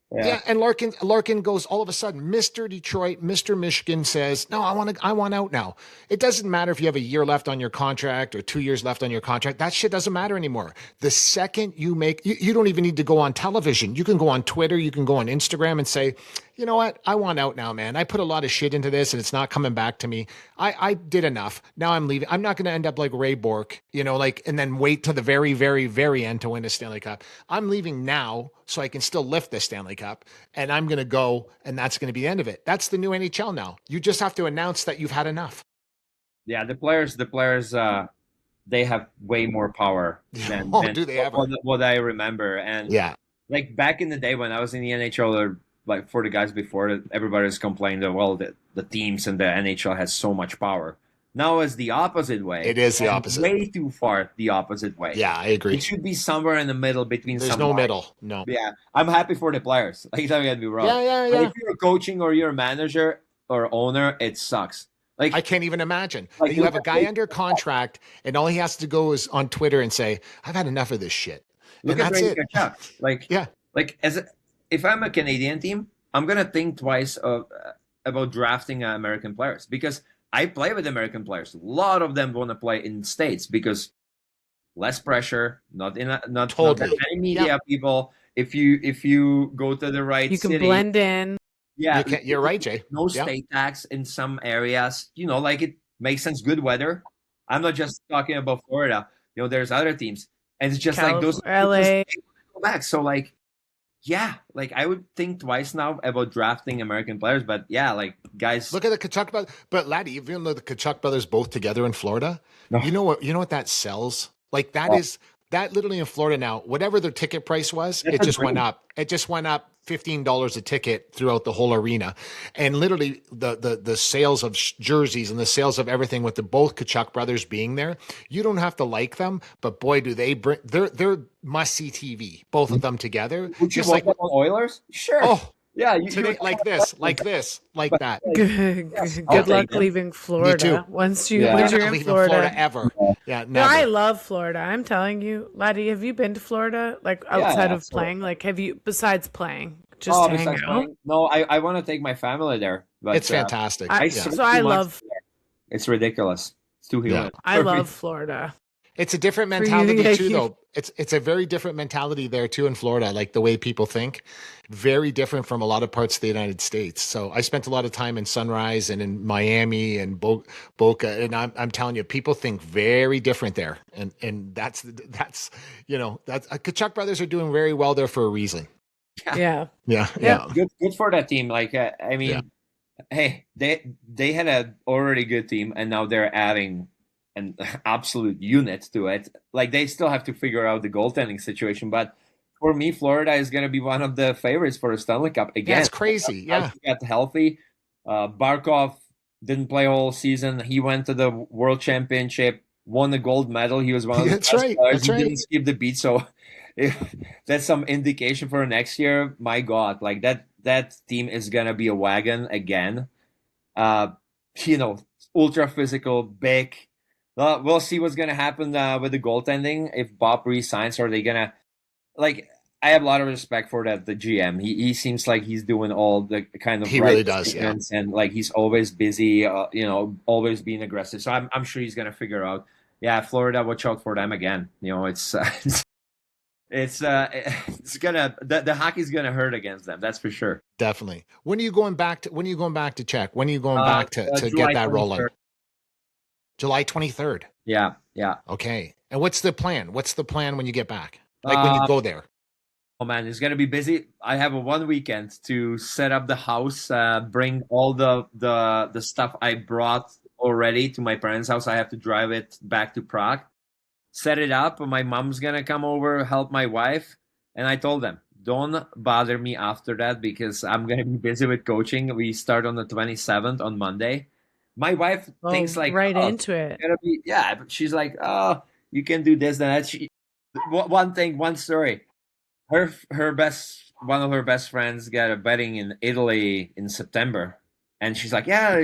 Speaker 3: Yeah, and Larkin goes all of a sudden, Mr. Detroit, Mr. Michigan says, no, I want out now. It doesn't matter if you have a year left on your contract or 2 years left on your contract. That shit doesn't matter anymore. The second you don't even need to go on television. You can go on Twitter, you can go on Instagram and say, you know what? I want out now, man. I put a lot of shit into this and it's not coming back to me. I did enough. Now I'm leaving. I'm not going to end up like Ray Bourque, and then wait till the very, very, very end to win a Stanley Cup. I'm leaving now so I can still lift the Stanley Cup, and I'm going to go, and that's going to be the end of it. That's the new NHL now. You just have to announce that you've had enough.
Speaker 5: Yeah, the players, they have way more power than
Speaker 3: do they ever?
Speaker 5: What I remember. And like back in the day when I was in the NHL, or like for the guys before, everybody was complaining that, well, the teams in the NHL has so much power. Now it's the opposite way.
Speaker 3: It is the opposite.
Speaker 5: Way too far the opposite way.
Speaker 3: Yeah, I agree.
Speaker 5: It should be somewhere in the middle between.
Speaker 3: There's no middle. No.
Speaker 5: Yeah, I'm happy for the players. Like, don't get me wrong.
Speaker 3: Yeah.
Speaker 5: But if you're coaching or you're a manager or owner, it sucks. Like,
Speaker 3: I can't even imagine. Like, you have a guy under contract, and all he has to go is on Twitter and say, "I've had enough of this shit," and that's it.
Speaker 5: If I'm a Canadian team, I'm gonna think twice about drafting American players, because I play with American players. A lot of them want to play in States because less pressure, not that many media people. If you go to the right
Speaker 4: you can
Speaker 5: city,
Speaker 4: blend in.
Speaker 5: Yeah,
Speaker 3: you're right, Jay.
Speaker 5: No state tax in some areas. Like it makes sense. Good weather. I'm not just talking about Florida. There's other teams, and it's just like those
Speaker 4: LA.
Speaker 5: Go back. So I would think twice now about drafting American players. But guys,
Speaker 3: look at the Tkachuk brothers. But Laddie, even though the Tkachuk brothers both together in Florida, you know what that sells? Like that literally in Florida now, whatever their ticket price was, it just went up. It just went up $15 a ticket throughout the whole arena. And literally the sales of jerseys and the sales of everything with the both Tkachuk brothers being there, you don't have to like them, but boy, do they bring, they're must-see TV, both of them together.
Speaker 5: Would you want them on Oilers? Sure.
Speaker 3: Oh,
Speaker 5: yeah,
Speaker 3: like that.
Speaker 4: Good luck leaving Florida. Once you're in Florida
Speaker 3: ever. Yeah, never.
Speaker 4: No, I love Florida. I'm telling you, Laddie, have you been to Florida? Like outside of playing? Like, have you, besides playing, just to hang out?
Speaker 5: Playing? No, I want to take my family there. But,
Speaker 3: it's fantastic.
Speaker 4: I love.
Speaker 5: It's ridiculous. It's too humid.
Speaker 4: I love Florida.
Speaker 3: It's a different mentality too, though. It's a very different mentality there too in Florida, like the way people think. Very different from a lot of parts of the United States. So I spent a lot of time in Sunrise and in Miami and Boca, and I'm telling you, people think very different there. And that's Tkachuk brothers are doing very well there for a reason.
Speaker 4: Yeah.
Speaker 5: Good for that team. Hey, they had an already good team, and now they're adding an absolute unit to it. Like, they still have to figure out the goaltending situation, but for me, Florida is going to be one of the favorites for the Stanley Cup again.
Speaker 3: Yeah, it's crazy. Yeah,
Speaker 5: got healthy. Barkov didn't play all season. He went to the World Championship, won the gold medal. He was one of the best players. He didn't skip the beat. So if that's some indication for next year, my God, like that team is going to be a wagon again. Ultra physical, big. We'll see what's going to happen with the goaltending. If Bob resigns, are they going to, I have a lot of respect for the GM. He seems like he's doing all the kind of,
Speaker 3: he really does,
Speaker 5: and he's always busy, always being aggressive. So I'm sure he's going to figure out. Yeah, Florida, watch out for them again. It's gonna, the hockey's gonna hurt against them. That's for sure.
Speaker 3: Definitely. When are you going back to Czech? When are you going back to get that 23rd. Rolling? July 23rd.
Speaker 5: Yeah.
Speaker 3: Okay. And what's the plan? What's the plan when you get back? When you go there?
Speaker 5: Oh man, it's gonna be busy. I have one weekend to set up the house, bring all the stuff I brought already to my parents' house. I have to drive it back to Prague, set it up. My mom's gonna come over, help my wife, and I told them, don't bother me after that because I'm gonna be busy with coaching. We start on the 27th on Monday. My wife thinks like
Speaker 4: right into it.
Speaker 5: But she's like, oh, you can do this and that. One story. One of her best friends got a wedding in Italy in September, and she's like, yeah,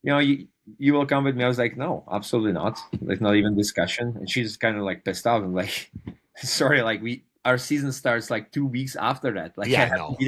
Speaker 5: you will come with me. I was like, no, absolutely not. Like, not even discussion. And she's kind of like pissed off. I'm like, sorry, like our season starts like 2 weeks after that. Like,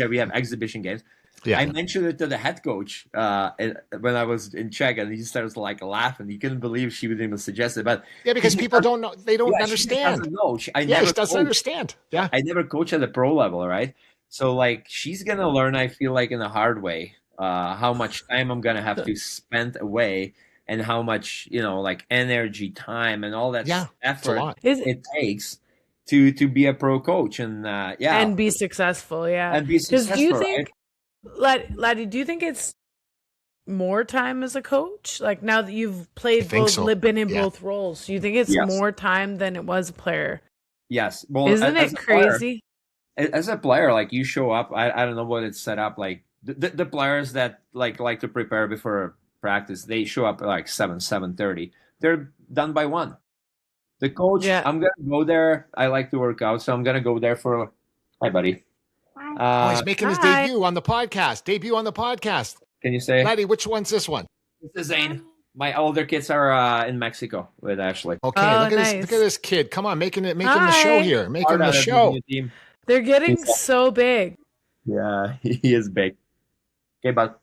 Speaker 5: we have exhibition games. Yeah. I mentioned it to the head coach when I was in Czech, and he started like laughing. He couldn't believe she would even suggest it. But
Speaker 3: because people don't know, they don't understand.
Speaker 5: She doesn't know. She
Speaker 3: doesn't understand. Yeah,
Speaker 5: I never coach at the pro level, right? So like, she's gonna learn. I feel like in a hard way, how much time I'm gonna have to spend away, and how much like energy, time, and all that effort it takes to be a pro coach, and
Speaker 4: and be successful. Yeah,
Speaker 5: and be successful.
Speaker 4: Do you think? Ladi, do you think it's more time as a coach? Like, now that you've played been in both roles, do you think it's more time than it was a player?
Speaker 5: Yes. Well,
Speaker 4: isn't it crazy?
Speaker 5: As a player, like, you show up. I don't know what it's set up like. The players that like to prepare before practice, they show up at like 7:30. They're done by 1. The coach, I'm gonna go there. I like to work out, so I'm gonna go there for. Hi, buddy.
Speaker 3: He's making his debut on the podcast.
Speaker 5: Can you say?
Speaker 3: Ladi, which one's this one?
Speaker 5: This is Zane. My older kids are in Mexico with Ashley.
Speaker 3: Okay, look at this kid. Come on, making the show here. Making the show.
Speaker 4: They're getting so big.
Speaker 5: Yeah, he is big. Okay, bud.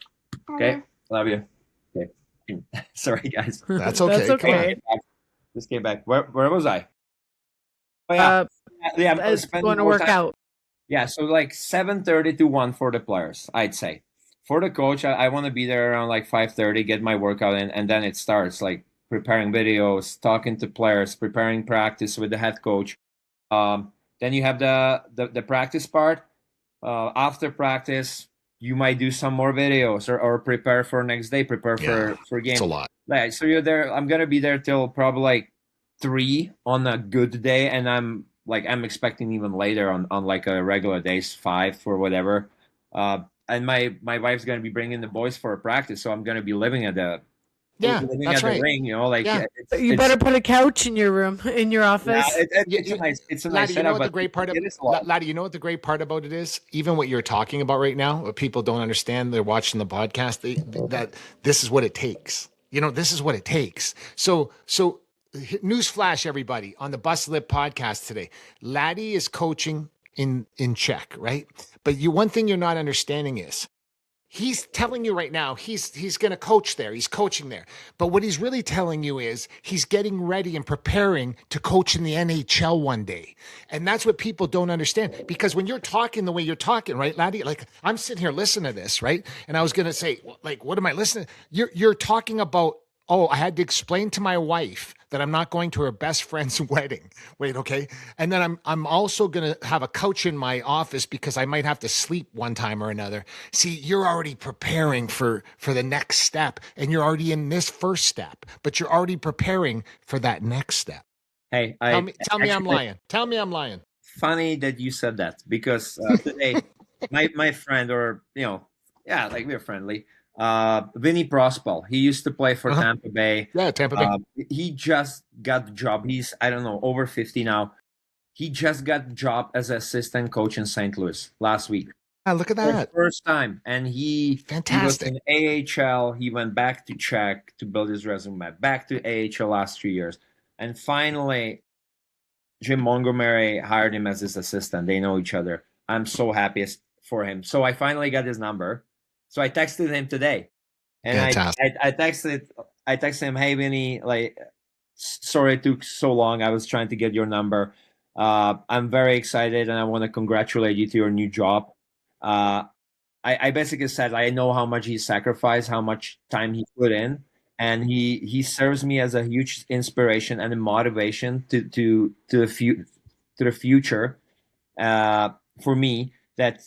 Speaker 5: Okay, love you. Okay. Sorry, guys.
Speaker 3: That's okay.
Speaker 4: That's okay.
Speaker 5: Just came back. Where was I? Oh, yeah.
Speaker 4: I'm going to work out.
Speaker 5: Yeah, so like 7:30 to 1 for the players, I'd say. For the coach, I want to be there around like 5:30, get my workout in, and then it starts like preparing videos, talking to players, preparing practice with the head coach. Then you have the practice part. After practice, you might do some more videos or prepare for next day, prepare for game.
Speaker 3: It's a lot.
Speaker 5: Yeah, so you're there. I'm gonna be there till probably like 3 on a good day, and I'm expecting even later on like a regular days, 5 or whatever. And my wife's gonna be bringing the boys for a practice, so I'm gonna be living at the the ring.
Speaker 4: You better put a couch in your room, in your office.
Speaker 5: It's a nice
Speaker 3: Ladi, you know what the great part Ladi, you know what the great part about it is? Even what you're talking about right now, what people don't understand, they're watching the podcast, that this is what it takes. This is what it takes. So newsflash, everybody, on the Bus Lip podcast today, Ladi is coaching in Czech, right? But one thing you're not understanding is he's telling you right now he's going to coach there. He's coaching there. But what he's really telling you is he's getting ready and preparing to coach in the NHL one day. And that's what people don't understand. Because when you're talking the way you're talking, right, Ladi? Like, I'm sitting here listening to this, right? And I was going to say, like, what am I listening? You're talking about, I had to explain to my wife that I'm not going to her best friend's wedding. Wait, okay. And then I'm also going to have a couch in my office because I might have to sleep one time or another. See, you're already preparing for the next step, and you're already in this first step, but you're already preparing for that next step.
Speaker 5: Hey,
Speaker 3: tell me I'm lying. Tell me I'm lying.
Speaker 5: Funny that you said that, because today my friend, or we're friendly. Vinny Prospal, he used to play for Tampa Bay.
Speaker 3: Yeah, Tampa Bay.
Speaker 5: He just got the job. He's, I don't know, over 50 now. He just got the job as an assistant coach in St. Louis last week.
Speaker 3: Look at that.
Speaker 5: For the first time. And he was in AHL. He went back to Czech to build his resume, back to AHL last 3 years. And finally, Jim Montgomery hired him as his assistant. They know each other. I'm so happy for him. So I finally got his number. So I texted him today, and I texted him, hey, Vinny, like, sorry it took so long. I was trying to get your number. I'm very excited, and I want to congratulate you to your new job. I basically said, I know how much he sacrificed, how much time he put in, and he serves me as a huge inspiration and a motivation to the future for me, that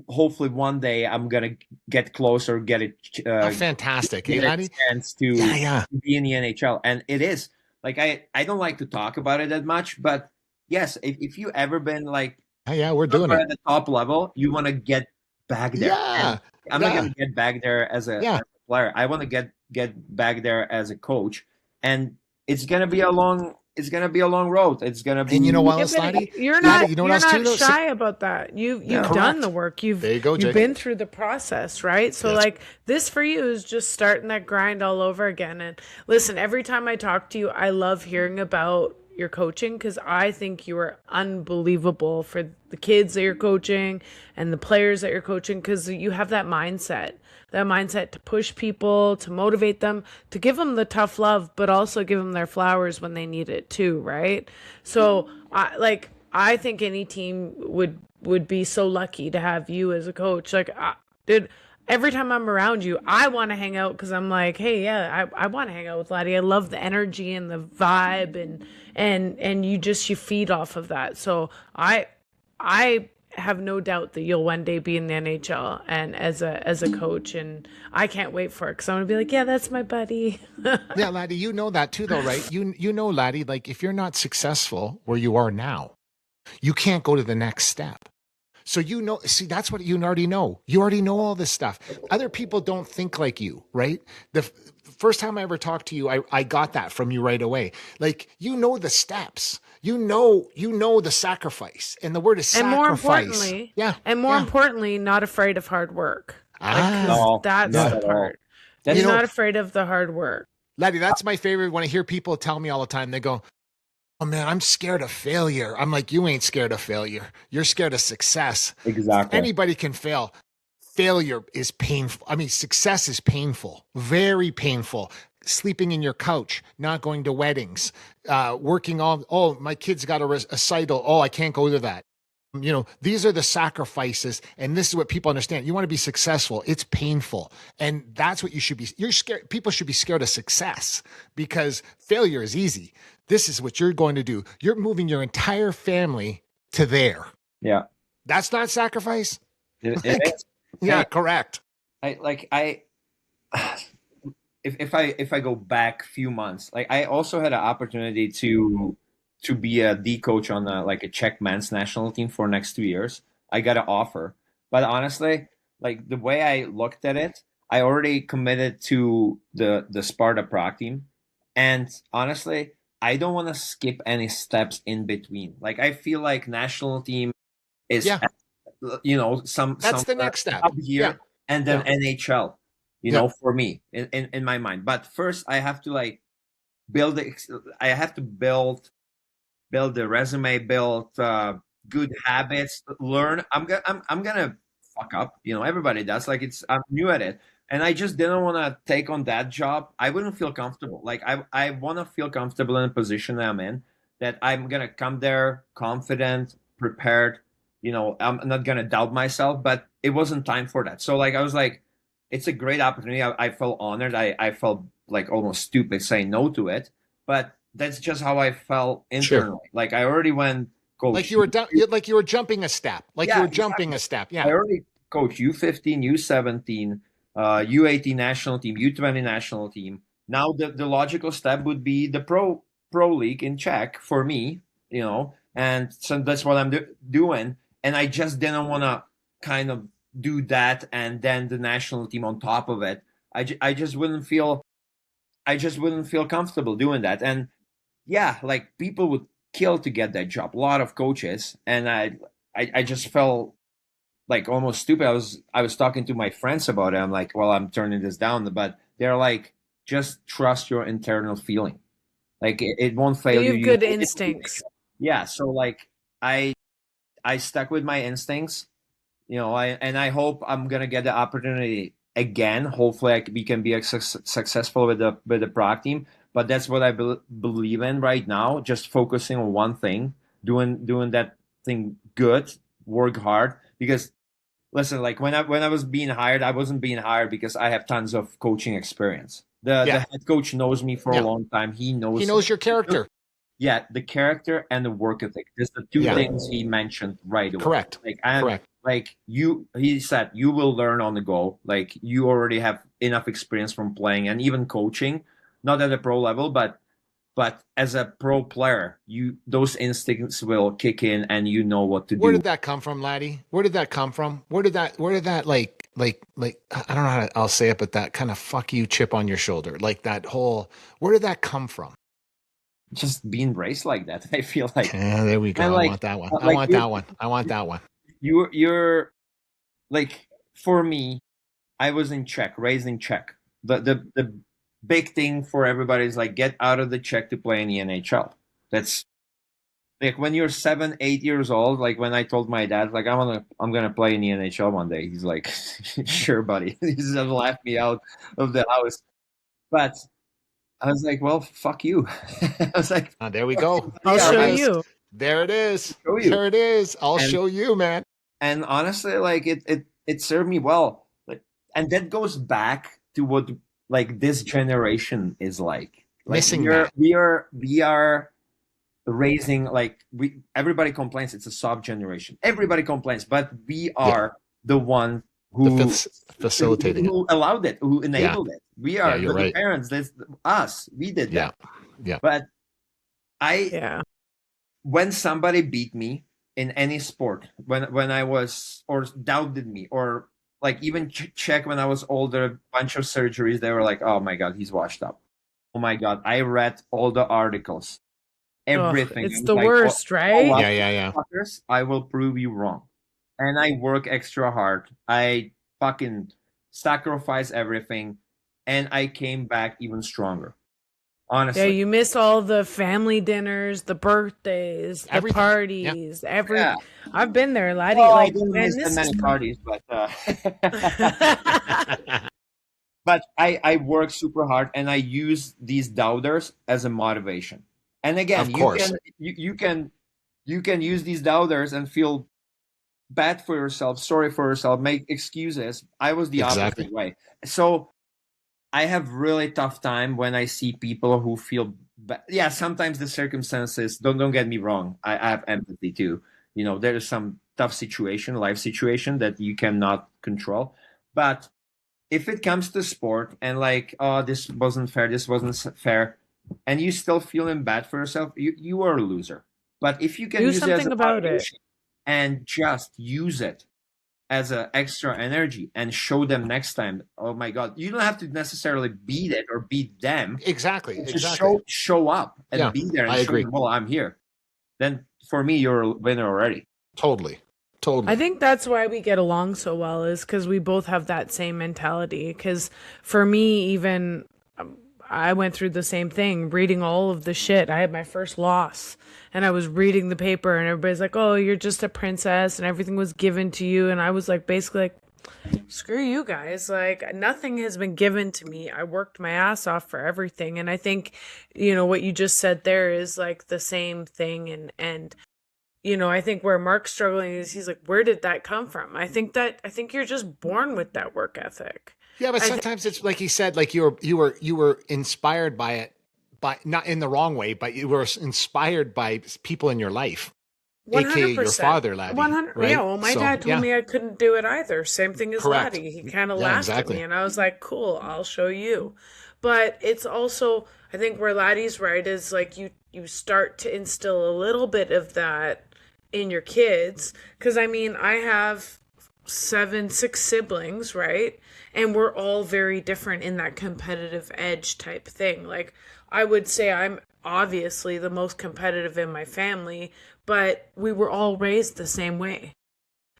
Speaker 5: hopefully one day I'm gonna get closer, get it.
Speaker 3: Fantastic,
Speaker 5: get a chance to be in the NHL, and it is like I don't like to talk about it that much, but yes, if you ever been like,
Speaker 3: we're doing it
Speaker 5: at the top level, you want to get back there.
Speaker 3: Yeah,
Speaker 5: I'm not gonna get back there as a player. I want to get get back there as a coach, and it's gonna be a long road. It's gonna be.
Speaker 3: And you know what
Speaker 4: Yeah,
Speaker 3: else,
Speaker 4: but
Speaker 3: Ladi?
Speaker 4: you're
Speaker 3: Ladi,
Speaker 4: not,
Speaker 3: you know
Speaker 4: you're
Speaker 3: what else too,
Speaker 4: not
Speaker 3: though?
Speaker 4: shy about that. You've
Speaker 5: Yeah.
Speaker 4: done
Speaker 3: Correct.
Speaker 4: the work.
Speaker 3: There you go,
Speaker 4: You've
Speaker 3: Jake.
Speaker 4: been through the process, right? So
Speaker 3: Yes.
Speaker 4: like this for you is just starting that grind all over again. And listen, every time I talk to you, I love hearing about your coaching because I think you are unbelievable for the kids that you're coaching and the players that you're coaching because you have that mindset to push people, to motivate them, to give them the tough love, but also give them their flowers when they need it too, right? So I think any team would be so lucky to have you as a coach. Like, dude, every time I'm around you, I want to hang out because I'm like, hey, yeah, I want to hang out with Ladi. I love the energy and the vibe, and you feed off of that. So I have no doubt that you'll one day be in the NHL and as a coach, and I can't wait for it because I'm gonna be like, yeah, that's my buddy.
Speaker 3: Yeah, Ladi, you know that too, though, right? You know, Ladi, like if you're not successful where you are now, you can't go to the next step. So see, that's what you already know. You already know all this stuff. Other people don't think like you, right? The first time I ever talked to you, I got that from you right away. Like, you know the steps. You know the sacrifice. And the word is
Speaker 4: And
Speaker 3: sacrifice.
Speaker 4: more importantly, not afraid of hard work.
Speaker 5: No,
Speaker 4: That's
Speaker 5: not
Speaker 4: the
Speaker 5: at all.
Speaker 4: part.
Speaker 5: That's
Speaker 4: You're not afraid of the hard work.
Speaker 3: Ladi, that's my favorite when I hear people tell me all the time, they go, oh man, I'm scared of failure. I'm like, you ain't scared of failure. You're scared of success.
Speaker 5: exactly.
Speaker 3: Anybody can fail. Failure is painful. I mean, success is painful, very painful. Sleeping in your couch, not going to weddings, working on, oh, my kid's got a recital. Oh, I can't go to that. You know, these are the sacrifices. And this is what people understand. You want to be successful. It's painful. And that's what you should be. You're scared. People should be scared of success because failure is easy. This is what you're going to do. You're moving your entire family to there.
Speaker 5: Yeah.
Speaker 3: That's not sacrifice.
Speaker 5: It is.
Speaker 3: Yeah,
Speaker 5: Hey,
Speaker 3: correct.
Speaker 5: If I go back a few months, like I also had an opportunity to be a D coach on a Czech men's national team for next 2 years. I got an offer, but honestly, like the way I looked at it, I already committed to the Sparta Prague team, and honestly, I don't want to skip any steps in between. Like I feel like national team is,
Speaker 3: Yeah.
Speaker 5: That's
Speaker 3: the next step.
Speaker 5: up here,
Speaker 3: Yeah.
Speaker 5: and then NHL.
Speaker 3: Yeah.
Speaker 5: For me in my mind. But first, I have to build the resume, build good habits, learn. I'm gonna fuck up. Everybody does. Like I'm new at it, and I just didn't want to take on that job. I wouldn't feel comfortable. Like I want to feel comfortable in the position that I'm in. That I'm gonna come there confident, prepared. I'm not gonna doubt myself. But it wasn't time for that. So I was like, it's a great opportunity. I felt honored. I felt like almost stupid saying no to it, but that's just how I felt internally.
Speaker 3: Sure.
Speaker 5: Like I already went coach.
Speaker 3: Like you were jumping a step.
Speaker 5: Yeah,
Speaker 3: you were jumping a step.
Speaker 5: I
Speaker 3: Yeah.
Speaker 5: already coached U15, U17, U18 national team, U20 national team. Now the logical step would be the pro league in Czech for me, and so that's what I'm doing. And I just didn't want to kind of do that and then the national team on top of it. I just wouldn't feel comfortable doing that. And yeah, like people would kill to get that job, a lot of coaches, and I just felt like almost stupid. I was talking to my friends about it. I'm like, well, I'm turning this down, but they're like, just trust your internal feeling, like it won't fail you.
Speaker 4: You have good instincts.
Speaker 5: Yeah, so like I stuck with my instincts. I hope I'm gonna get the opportunity again. Hopefully, we can be successful with the Prague team. But that's what I believe in right now. Just focusing on one thing, doing that thing good, work hard. Because listen, like when I was being hired, I wasn't being hired because I have tons of coaching experience. The head coach knows me for a long time. He knows
Speaker 3: your character.
Speaker 5: Yeah, the character and the work ethic. There's the two things he mentioned right away.
Speaker 3: Correct.
Speaker 5: Correct. Like he said, you will learn on the go. Like you already have enough experience from playing and even coaching, not at a pro level, but But as a pro player, those instincts will kick in, and you know what to do.
Speaker 3: Where did that come from, Laddie? Where did that come from? Where did that like I don't know how I'll say it, but that kind of fuck you chip on your shoulder, like that whole. Where did that come from?
Speaker 5: Just being raised like that, I feel like.
Speaker 3: Yeah, there we go.
Speaker 5: Like,
Speaker 3: I want that one. I want that one. I want that one.
Speaker 5: You're like, for me, I was in Czech, raised in Czech. The big thing for everybody is like, get out of the Czech to play in the NHL. That's like when you're 7, 8 years old. Like when I told my dad, like I'm gonna play in the NHL one day. He's like, sure, buddy. He just laughed me out of the house. But I was like, well, fuck you. I was like,
Speaker 3: there we go.
Speaker 4: I'll show you.
Speaker 3: There it is.
Speaker 5: Show you.
Speaker 3: There it is. I'll show you, man.
Speaker 5: And honestly, like it served me well. And that goes back to what like this generation is like.
Speaker 3: Missing
Speaker 5: we are raising, like, everybody complains it's a soft generation. Everybody complains, but we are the one who
Speaker 3: facilitating
Speaker 5: who allowed it, who enabled it. We are the parents. That's us. We did that.
Speaker 3: Yeah.
Speaker 5: But when somebody beat me in any sport, when I was, or doubted me, or like even Czech when I was older, a bunch of surgeries, they were like, oh my God, he's washed up. Oh my God, I read all the articles, everything.
Speaker 4: It's the worst, right?
Speaker 5: Yeah. I will prove you wrong. And I work extra hard. I fucking sacrifice everything. And I came back even stronger. Honestly.
Speaker 4: Yeah, you miss all the family dinners, the birthdays, the parties, everything. I've been there, Laddie.
Speaker 5: Well,
Speaker 4: like,
Speaker 5: I didn't miss that many parties, but but I work super hard, and I use these doubters as a motivation. And again, you can use these doubters and feel bad for yourself, sorry for yourself, make excuses. I was the opposite way. So I have really tough time when I see people who feel bad. Yeah, sometimes the circumstances, don't get me wrong, I have empathy too. You know, there is some tough life situation that you cannot control. But if it comes to sport and like, oh, this wasn't fair, and you still feeling bad for yourself, you are a loser. But if you can
Speaker 4: do
Speaker 5: use
Speaker 4: something
Speaker 5: it as a
Speaker 4: about it
Speaker 5: and just use it as an extra energy and show them next time, oh my God, you don't have to necessarily beat it or beat them.
Speaker 3: Exactly.
Speaker 5: Just show up and be there and show them, well, I'm here. Then for me, you're a winner already.
Speaker 3: Totally.
Speaker 4: I think that's why we get along so well, is because we both have that same mentality. Because for me, even I went through the same thing, reading all of the shit. I had my first loss, and I was reading the paper, and everybody's like, oh, you're just a princess, and everything was given to you. And I was like, basically like, screw you guys. Like, nothing has been given to me. I worked my ass off for everything. And I think, you know, what you just said there is like the same thing. And you know, I think where Mark's struggling is he's like, where did that come from? I think you're just born with that work ethic.
Speaker 3: Yeah, but sometimes it's like he said, like you were inspired by it, by not in the wrong way, but you were inspired by people in your life, 100%. AKA your father, Laddie.
Speaker 4: 100. Right? Yeah, well, my dad told me I couldn't do it either. Same thing as Laddie. He kind of laughed at me, and I was like, cool, I'll show you. But it's also, I think where Laddie's right is like you start to instill a little bit of that in your kids. Because I mean, I have 6 siblings, right? And we're all very different in that competitive edge type thing. Like, I would say I'm obviously the most competitive in my family, but we were all raised the same way.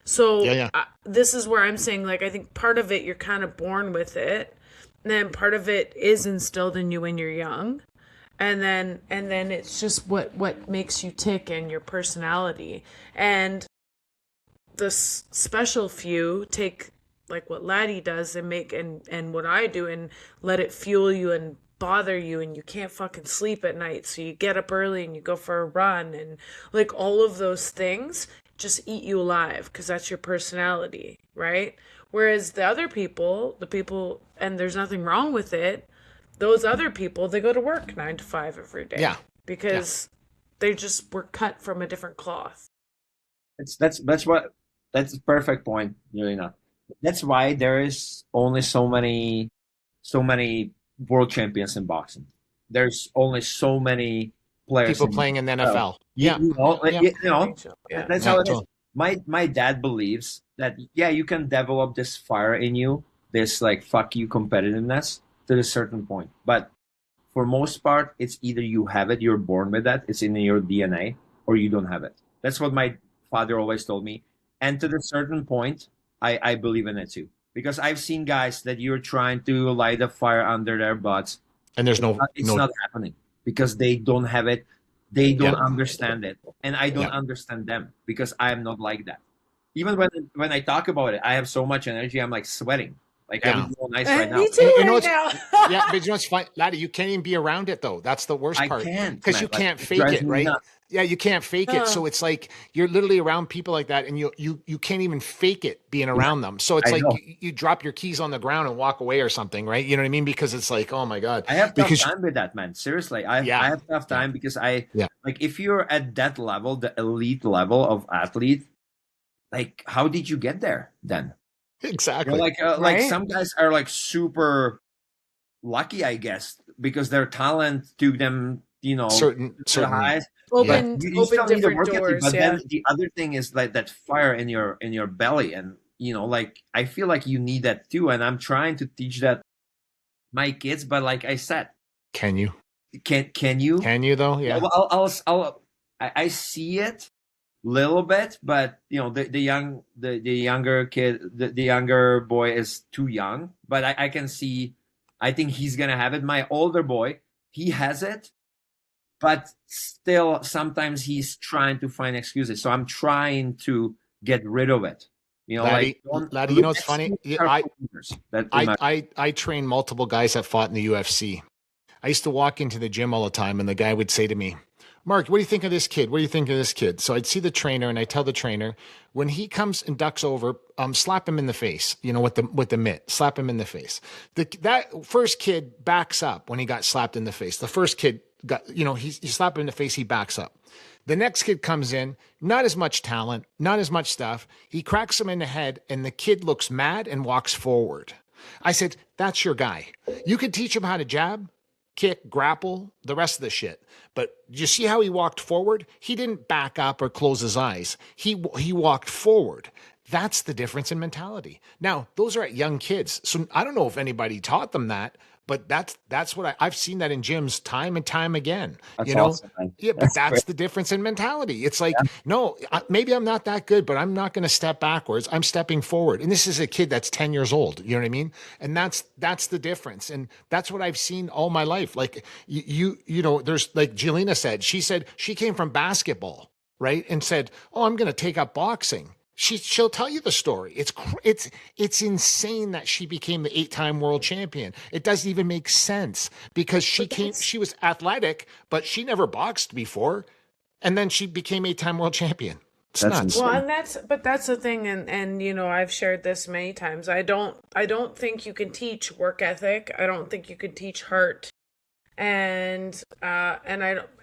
Speaker 4: So this is where I'm saying, like, I think part of it, you're kind of born with it. And then part of it is instilled in you when you're young. And then it's just what makes you tick and your personality. And the special few take like what Laddie does and make and what I do and let it fuel you and bother you, and you can't fucking sleep at night, so you get up early and you go for a run, and like all of those things just eat you alive because that's your personality, right? Whereas the other people, and there's nothing wrong with it, those other people, they go to work 9 to 5 every day because they just were cut from a different cloth.
Speaker 5: That's a perfect point, Jelena. That's why there is only so many world champions in boxing. there's only so many players.
Speaker 3: People playing in the NFL.
Speaker 5: Yeah.
Speaker 4: Yeah.
Speaker 5: That's how it is. My dad believes that, you can develop this fire in you, this like fuck you competitiveness to a certain point. But for most part, it's either you have it, you're born with that, it's in your DNA, or you don't have it. That's what my father always told me. And to a certain point, I believe in it too. Because I've seen guys that you're trying to light a fire under their butts.
Speaker 3: And there's
Speaker 5: it's not happening because they don't have it. They don't understand it. And I don't understand them because I am not like that. Even when I talk about it, I have so much energy. I'm like sweating. Like I would feel nice right now.
Speaker 4: Me too now.
Speaker 3: Yeah, but you know what's funny, Laddie? You can't even be around it though. That's the worst part.
Speaker 5: I can't,
Speaker 3: because you can't fake it, right? Yeah, you can't fake it. So it's like you're literally around people like that, and you can't even fake it being around them. So it's like you drop your keys on the ground and walk away or something, right? You know what I mean? Because it's like, oh my god,
Speaker 5: I have tough time with that, man. Seriously, I have tough time because like if you're at that level, the elite level of athlete, like how did you get there then?
Speaker 3: Exactly.
Speaker 5: Like some guys are like super lucky, I guess, because their talent took them,
Speaker 3: certain
Speaker 5: highs.
Speaker 4: Open different doors.
Speaker 5: But then the other thing is like that fire in your belly, and like I feel like you need that too. And I'm trying to teach that my kids, but like I said,
Speaker 3: can you?
Speaker 5: Can you?
Speaker 3: Can you though? Yeah.
Speaker 5: Well, I see it little bit, but the younger kid, the younger boy is too young, but I can see, I think he's gonna have it. My older boy, he has it, but still sometimes he's trying to find excuses, so I'm trying to get rid of it.
Speaker 3: Laddie, it's funny. I train multiple guys that fought in the UFC. I used to walk into the gym all the time, and the guy would say to me, Mark, what do you think of this kid? What do you think of this kid? So I'd see the trainer, and I tell the trainer, when he comes and ducks over, slap him in the face, with the mitt, slap him in the face. That first kid backs up when he got slapped in the face. The first kid got, he slapped him in the face, he backs up. The next kid comes in, not as much talent, not as much stuff. He cracks him in the head, and the kid looks mad and walks forward. I said, that's your guy. You could teach him how to jab, kick, grapple, the rest of the shit. But you see how he walked forward? He didn't back up or close his eyes. He walked forward. That's the difference in mentality. Now, those are at young kids. So I don't know if anybody taught them that, but that's what I've seen that in gyms time and time again.
Speaker 5: That's awesome,
Speaker 3: yeah, but that's the difference in mentality. It's like, no, maybe I'm not that good, but I'm not going to step backwards. I'm stepping forward. And this is a kid that's 10 years old. You know what I mean? And that's the difference. And that's what I've seen all my life. Like there's like Jelena said, she said she came from basketball, right? And said, oh, I'm going to take up boxing. She'll tell you the story. It's insane that she became the 8-time world champion. It doesn't even make sense because she was athletic, but she never boxed before. And then she became 8-time world champion. It's nuts.
Speaker 4: Well, and that's the thing. And, I've shared this many times. I don't think you can teach work ethic. I don't think you can teach heart. And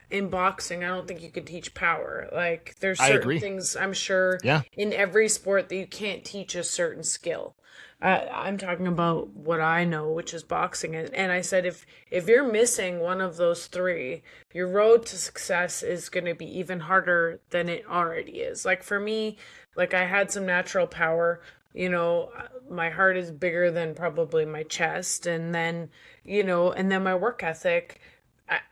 Speaker 4: in boxing, I don't think you can teach power. Like there's certain things I'm sure in every sport that you can't teach a certain skill. I'm talking about what I know, which is boxing. And I said, if you're missing one of those three, your road to success is going to be even harder than it already is. Like for me, like I had some natural power, my heart is bigger than probably my chest. And then my work ethic.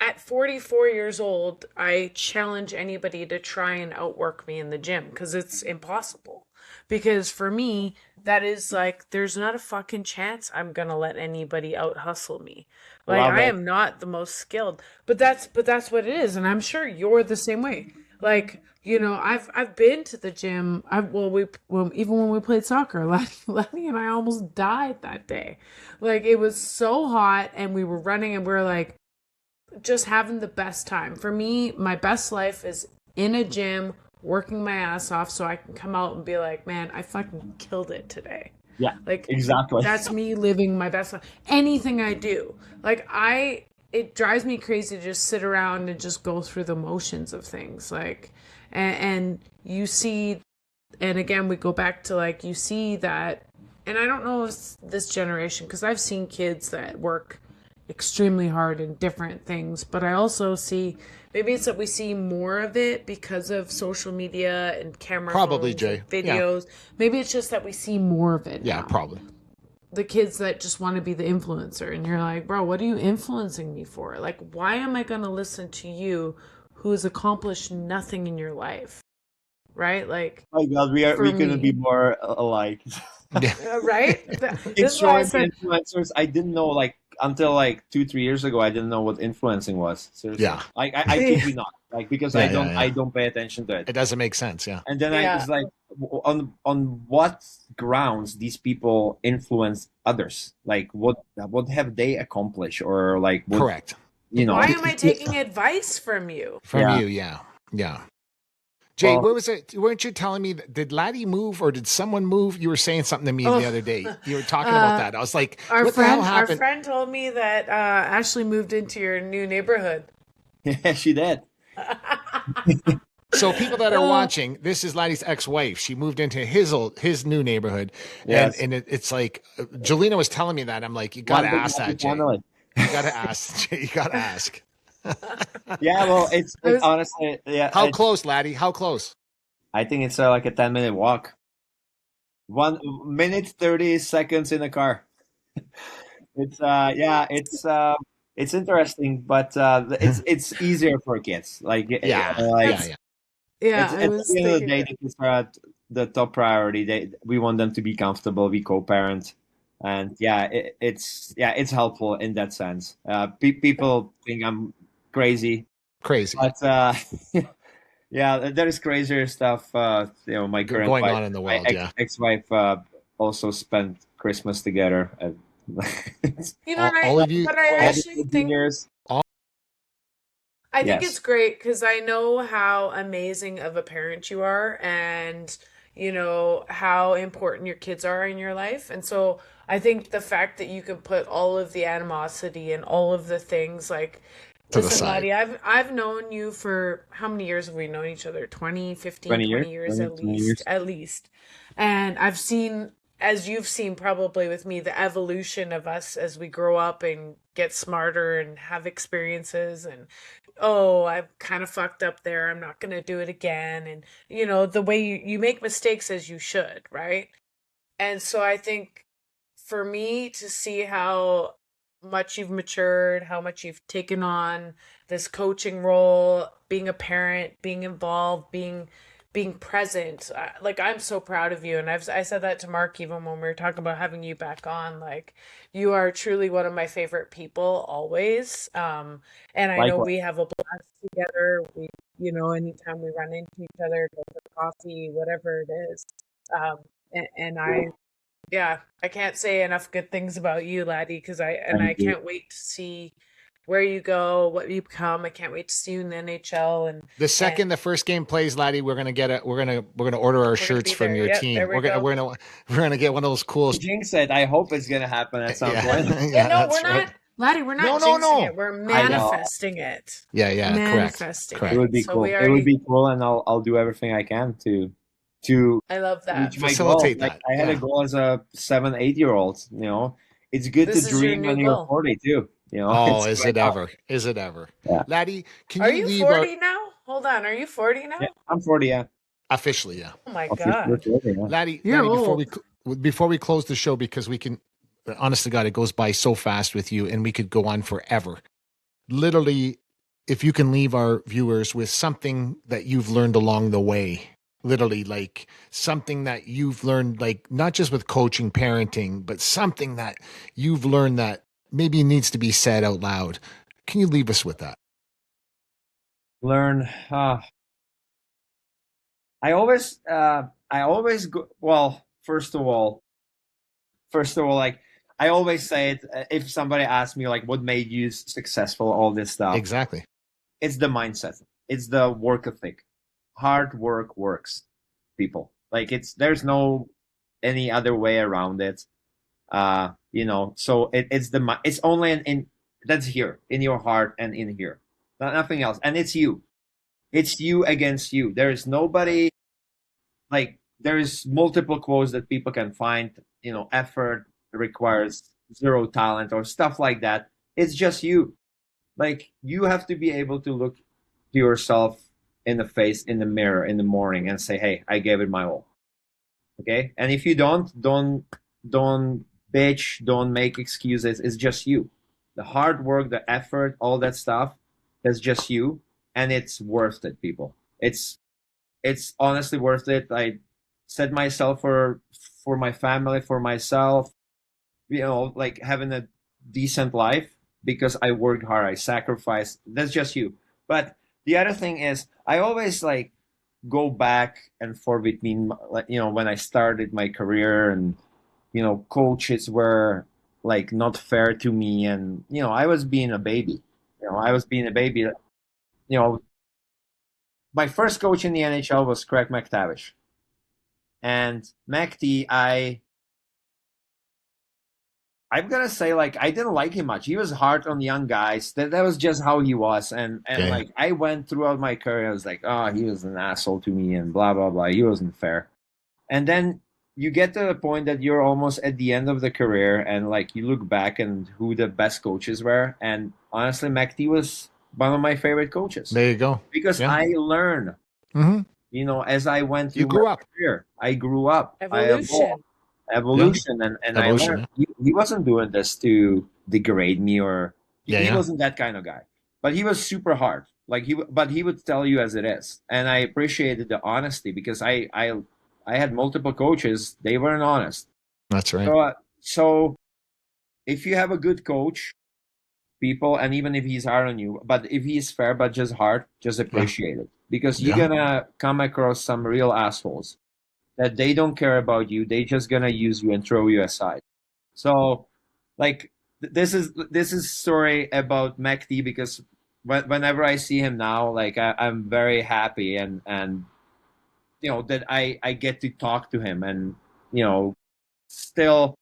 Speaker 4: At 44 years old, I challenge anybody to try and outwork me in the gym because it's impossible. Because for me, that is like, there's not a fucking chance I'm going to let anybody out hustle me. Like I am not the most skilled, but that's what it is. And I'm sure you're the same way. Like, I've been to the gym. Even when we played soccer, Ladi and I almost died that day. Like it was so hot and we were running and we were like, just having the best time. For me, my best life is in a gym, working my ass off so I can come out and be like, man, I fucking killed it today.
Speaker 5: Yeah,
Speaker 4: like
Speaker 5: exactly.
Speaker 4: That's me living my best life. Anything I do, it drives me crazy to just sit around and just go through the motions of things. Like, and you see, and again, we go back to like, you see that, and I don't know if this generation, because I've seen kids that work extremely hard in different things. But I also see, maybe it's that we see more of it because of social media and camera
Speaker 3: Probably,
Speaker 4: phones
Speaker 3: Jay.
Speaker 4: and videos. Maybe it's just that we see more of it
Speaker 3: Yeah,
Speaker 4: now.
Speaker 3: probably.
Speaker 4: The kids that just want to be the influencer, and you're like, bro, what are you influencing me for? Like, why am I going to listen to you who has accomplished nothing in your life? Right? Like,
Speaker 5: Oh my God, we couldn't be more alike.
Speaker 4: right?
Speaker 5: In
Speaker 4: This is why I
Speaker 5: short,
Speaker 4: said,
Speaker 5: influencers, I didn't know, like, until like 2-3 years ago, I didn't know what influencing was. Seriously.
Speaker 3: Yeah.
Speaker 5: Like, I kid you not. Like, because
Speaker 3: Yeah,
Speaker 5: I don't pay attention to it.
Speaker 3: It doesn't make sense. Yeah.
Speaker 5: And then I was like, on what grounds these people influence others? Like, what have they accomplished, or like, what,
Speaker 3: Correct.
Speaker 5: you know?
Speaker 4: why am I taking advice from you?
Speaker 3: From you, yeah. Jay, what was it? Weren't you telling me did Ladi move or did someone move? You were saying something to me the other day. You were talking about that. I was like, what the hell happened?
Speaker 4: Our friend told me that Ashley moved into your new neighborhood.
Speaker 5: Yeah, she did.
Speaker 3: So people that are watching, this is Ladi's ex-wife. She moved into his new neighborhood.
Speaker 5: Yes.
Speaker 3: And it's like, Jelena was telling me that. I'm like, you got to ask that, Jay. You got to ask. Jay, you got to ask.
Speaker 5: Yeah, well, it's honestly, yeah.
Speaker 3: How close, Ladi? How close?
Speaker 5: I think it's like a 10-minute walk. 1 minute 30 seconds in a car. It's it's interesting, but it's easier for kids. Like
Speaker 4: Yeah,
Speaker 5: at the end of the day, the kids are at the top priority. We want them to be comfortable, be co-parent, and it's helpful in that sense. People think I'm crazy, but there is crazier stuff. My current
Speaker 3: going
Speaker 5: wife,
Speaker 3: on in the world.
Speaker 5: Ex-wife also spent Christmas together.
Speaker 3: All of you,
Speaker 4: but I actually think I think it's great because I know how amazing of a parent you are, and you know how important your kids are in your life. And so I think the fact that you can put all of the animosity and all of the things like, listen, Ladi, I've known you for how many years have we known each other? 20, 15, 20 years at least. And I've seen, as you've seen probably with me, the evolution of us as we grow up and get smarter and have experiences, and I've kind of fucked up there, I'm not going to do it again. And you know, the way you make mistakes as you should, right? And so I think for me to see how much you've matured, how much you've taken on this coaching role, being a parent, being involved, being present, like I'm so proud of you. And I said that to Mark even when we were talking about having you back on. Like, you are truly one of my favorite people always. And I know we have a blast together. We, you know, anytime we run into each other, go for coffee, whatever it is. I can't say enough good things about you, Ladi, because I can't wait to see where you go, what you become. I can't wait to see you in the NHL. And
Speaker 3: the second the first game plays, Ladi, we're gonna order our shirts from your team. We're gonna get one of those cool.
Speaker 5: Jinx said, I hope it's gonna happen at some point.
Speaker 4: We're not. Ladi, we're not jinxing it. We're manifesting it.
Speaker 3: Yeah,
Speaker 4: manifesting
Speaker 3: correct.
Speaker 5: It would be cool. It would be cool, and I'll do everything I can to
Speaker 4: I love that.
Speaker 3: Facilitate that.
Speaker 5: Like, I had a goal as a 7-8-year-old. You know, it's good to dream when you're 40 too. You know,
Speaker 3: is it ever? Is it ever?
Speaker 5: Yeah.
Speaker 3: Ladi,
Speaker 4: are you 40 now? Hold on, are you 40 now?
Speaker 5: Yeah, I'm 40. Yeah,
Speaker 3: officially. Yeah.
Speaker 4: Oh my God,
Speaker 3: Ladi, before we close the show, because we can, honest to God, it goes by so fast with you, and we could go on forever. Literally, if you can leave our viewers with something that you've learned along the way. Literally, like something that you've learned, like not just with coaching, parenting, but something that you've learned that maybe needs to be said out loud. Can you leave us with that?
Speaker 5: Learn. I always go. Well, first of all, like I always say it. If somebody asks me, like, what made you successful, all this stuff.
Speaker 3: Exactly.
Speaker 5: It's the mindset. It's the work ethic. Hard work works, people. Like, there's no any other way around it. You know, so it's only in that's here in your heart and in here, nothing else. And it's you against you. There is nobody. Like, there's multiple quotes that people can find. You know, effort requires zero talent or stuff like that. it's just you. Like, you have to be able to look to yourself in the face, in the mirror in the morning and say, hey, I gave it my all. Okay. And if you don't bitch, don't make excuses. It's just you. The hard work, the effort, all that stuff, that's just you. And it's worth it, people. It's honestly worth it. I set myself for my family, for myself, like having a decent life because I worked hard, I sacrificed. That's just you. But the other thing is, I always like go back and forth between, when I started my career, and coaches were like not fair to me, and I was being a baby. My first coach in the NHL was Craig McTavish, and McT, I'm gonna say, like, I didn't like him much. He was hard on young guys. That was just how he was. And
Speaker 3: Okay.
Speaker 5: like, I went throughout my career, I was like, oh, he was an asshole to me and blah blah blah. He wasn't fair. And then you get to the point that you're almost at the end of the career, and like you look back and who the best coaches were. And honestly, McT was one of my favorite coaches
Speaker 3: There you go.
Speaker 5: because
Speaker 3: Yeah.
Speaker 5: I learned,
Speaker 3: Mhm.
Speaker 5: as I went through
Speaker 3: You grew
Speaker 5: my
Speaker 3: up.
Speaker 5: career. I grew up. I evolved.
Speaker 4: Evolution.
Speaker 5: And
Speaker 3: Evolution,
Speaker 5: I learned he wasn't doing this to degrade me, or he wasn't that kind of guy, but he was super hard. Like but he would tell you as it is, and I appreciated the honesty because I had multiple coaches. They weren't honest.
Speaker 3: That's right.
Speaker 5: So if you have a good coach, people, and even if he's hard on you, but if he's fair but just hard, just appreciate it, because you're gonna come across some real assholes that they don't care about you. They just gonna use you and throw you aside. So, like, this is story about McT, because whenever I see him now, like I'm very happy, and that I get to talk to him, and still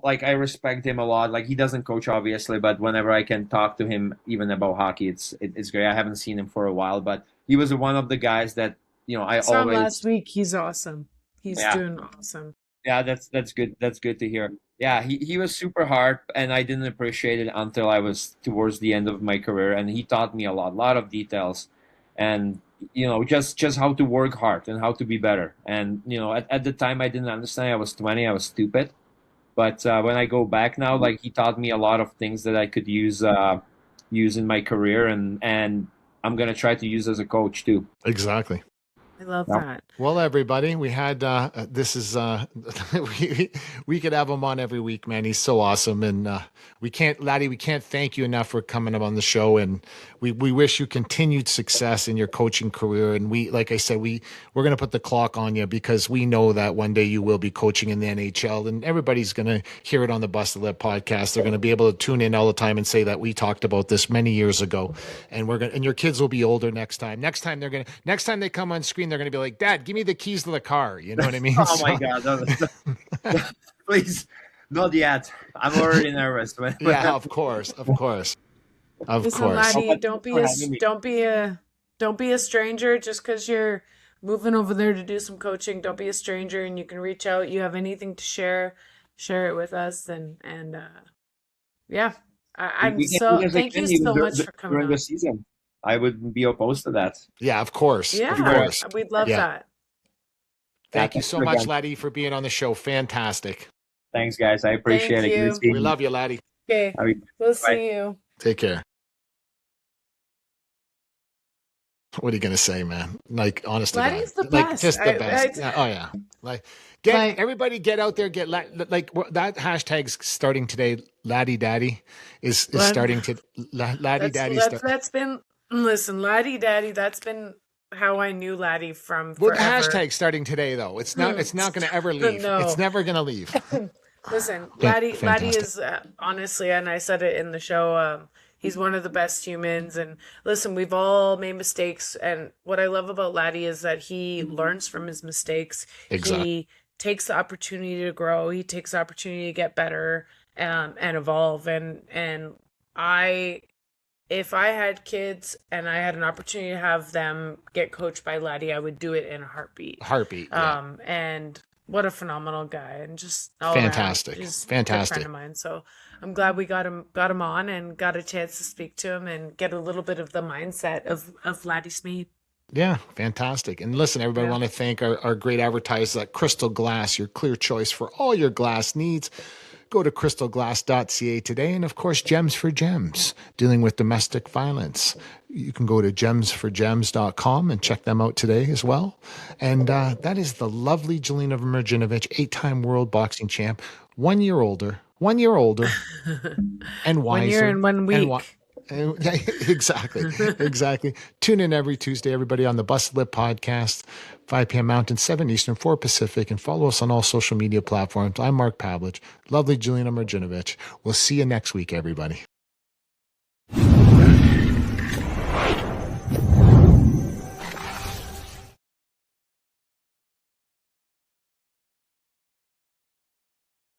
Speaker 5: like I respect him a lot. Like, he doesn't coach obviously, but whenever I can talk to him even about hockey, it's great. I haven't seen him for a while, but he was one of the guys that I
Speaker 4: Saw him
Speaker 5: always
Speaker 4: last week. He's awesome. He's
Speaker 5: Yeah.
Speaker 4: doing awesome.
Speaker 5: Yeah, that's good. That's good to hear. Yeah, he was super hard, and I didn't appreciate it until I was towards the end of my career, and he taught me a lot of details, and just how to work hard and how to be better. And at the time I didn't understand. I was 20. I was stupid, but when I go back now, like, he taught me a lot of things that I could use in my career, and I'm gonna try to use as a coach too.
Speaker 3: Exactly.
Speaker 4: I love
Speaker 5: Yeah.
Speaker 4: that.
Speaker 3: Well, everybody, we had this is we could have him on every week, man. He's so awesome, and we can't thank you enough for coming up on the show, and we wish you continued success in your coaching career. And like I said, we're going to put the clock on you, because we know that one day you will be coaching in the NHL, and everybody's going to hear it on the Busted Lip podcast. They're going to be able to tune in all the time and say that we talked about this many years ago, and your kids will be older next time. Next time they come on screen, they're going to be like, Dad, give me the keys to the car. You know what I mean?
Speaker 5: Oh my God! Please, not yet. I'm already nervous.
Speaker 3: Yeah, of course.
Speaker 4: Listen, Ladi, don't be a stranger just because you're moving over there to do some coaching. Don't be a stranger, and you can reach out. You have anything to share it with us, and yeah. Thank you so much for coming
Speaker 5: during
Speaker 4: on.
Speaker 5: the season. I wouldn't be opposed to that.
Speaker 3: Yeah, of course.
Speaker 4: Yeah,
Speaker 3: Of course.
Speaker 4: we'd love that.
Speaker 3: Thank you
Speaker 5: Thanks
Speaker 3: so much, Ladi, for being on the show. Fantastic.
Speaker 5: Thanks, guys. I appreciate
Speaker 4: Thank
Speaker 5: it.
Speaker 4: you.
Speaker 5: Good seeing
Speaker 3: We love you, Ladi.
Speaker 4: Okay, we'll see you.
Speaker 3: Take care. What are you gonna say, man? Like, honest to God,
Speaker 4: Ladi's the
Speaker 3: like,
Speaker 4: best.
Speaker 3: just the best. Yeah. Oh yeah. Like, everybody get out there. Get like that hashtag's starting today. Ladi Daddy is starting to. Ladi Daddy.
Speaker 4: That's been Ladi Daddy. That's been how I knew Ladi from
Speaker 3: Well,
Speaker 4: forever.
Speaker 3: the hashtag's starting today, though. It's not going to ever leave.
Speaker 4: No.
Speaker 3: It's never going to leave.
Speaker 4: Listen,
Speaker 3: Fantastic.
Speaker 4: Ladi is honestly, and I said it in the show. He's one of the best humans. And listen, we've all made mistakes. And what I love about Ladi is that he learns from his mistakes.
Speaker 3: Exactly.
Speaker 4: He takes the opportunity to grow. He takes the opportunity to get better and evolve. And if I had kids and I had an opportunity to have them get coached by Ladi, I would do it in a heartbeat.
Speaker 3: Yeah.
Speaker 4: And what a phenomenal guy, and just
Speaker 3: Fantastic.
Speaker 4: He's
Speaker 3: Fantastic.
Speaker 4: a good friend of mine. So I'm glad we got him on and got a chance to speak to him and get a little bit of the mindset of Ladi Smid.
Speaker 3: Yeah, fantastic. And listen, everybody, I want to thank our great advertisers at Crystal Glass, your clear choice for all your glass needs. Go to crystalglass.ca today. And of course, Gems for Gems, dealing with domestic violence. You can go to gemsforgems.com and check them out today as well. And that is the lovely Jelena Mrdjenovich, 8-time world boxing champ, 1 year older, and wiser.
Speaker 4: 1 year and 1 week.
Speaker 3: Exactly. Tune in every Tuesday, everybody, on the Busted Lip podcast, 5 p.m. Mountain, 7 Eastern, 4 Pacific, and follow us on all social media platforms. I'm Mark Pavlich, lovely Jelena Mrdjenovich. We'll see you next week, everybody.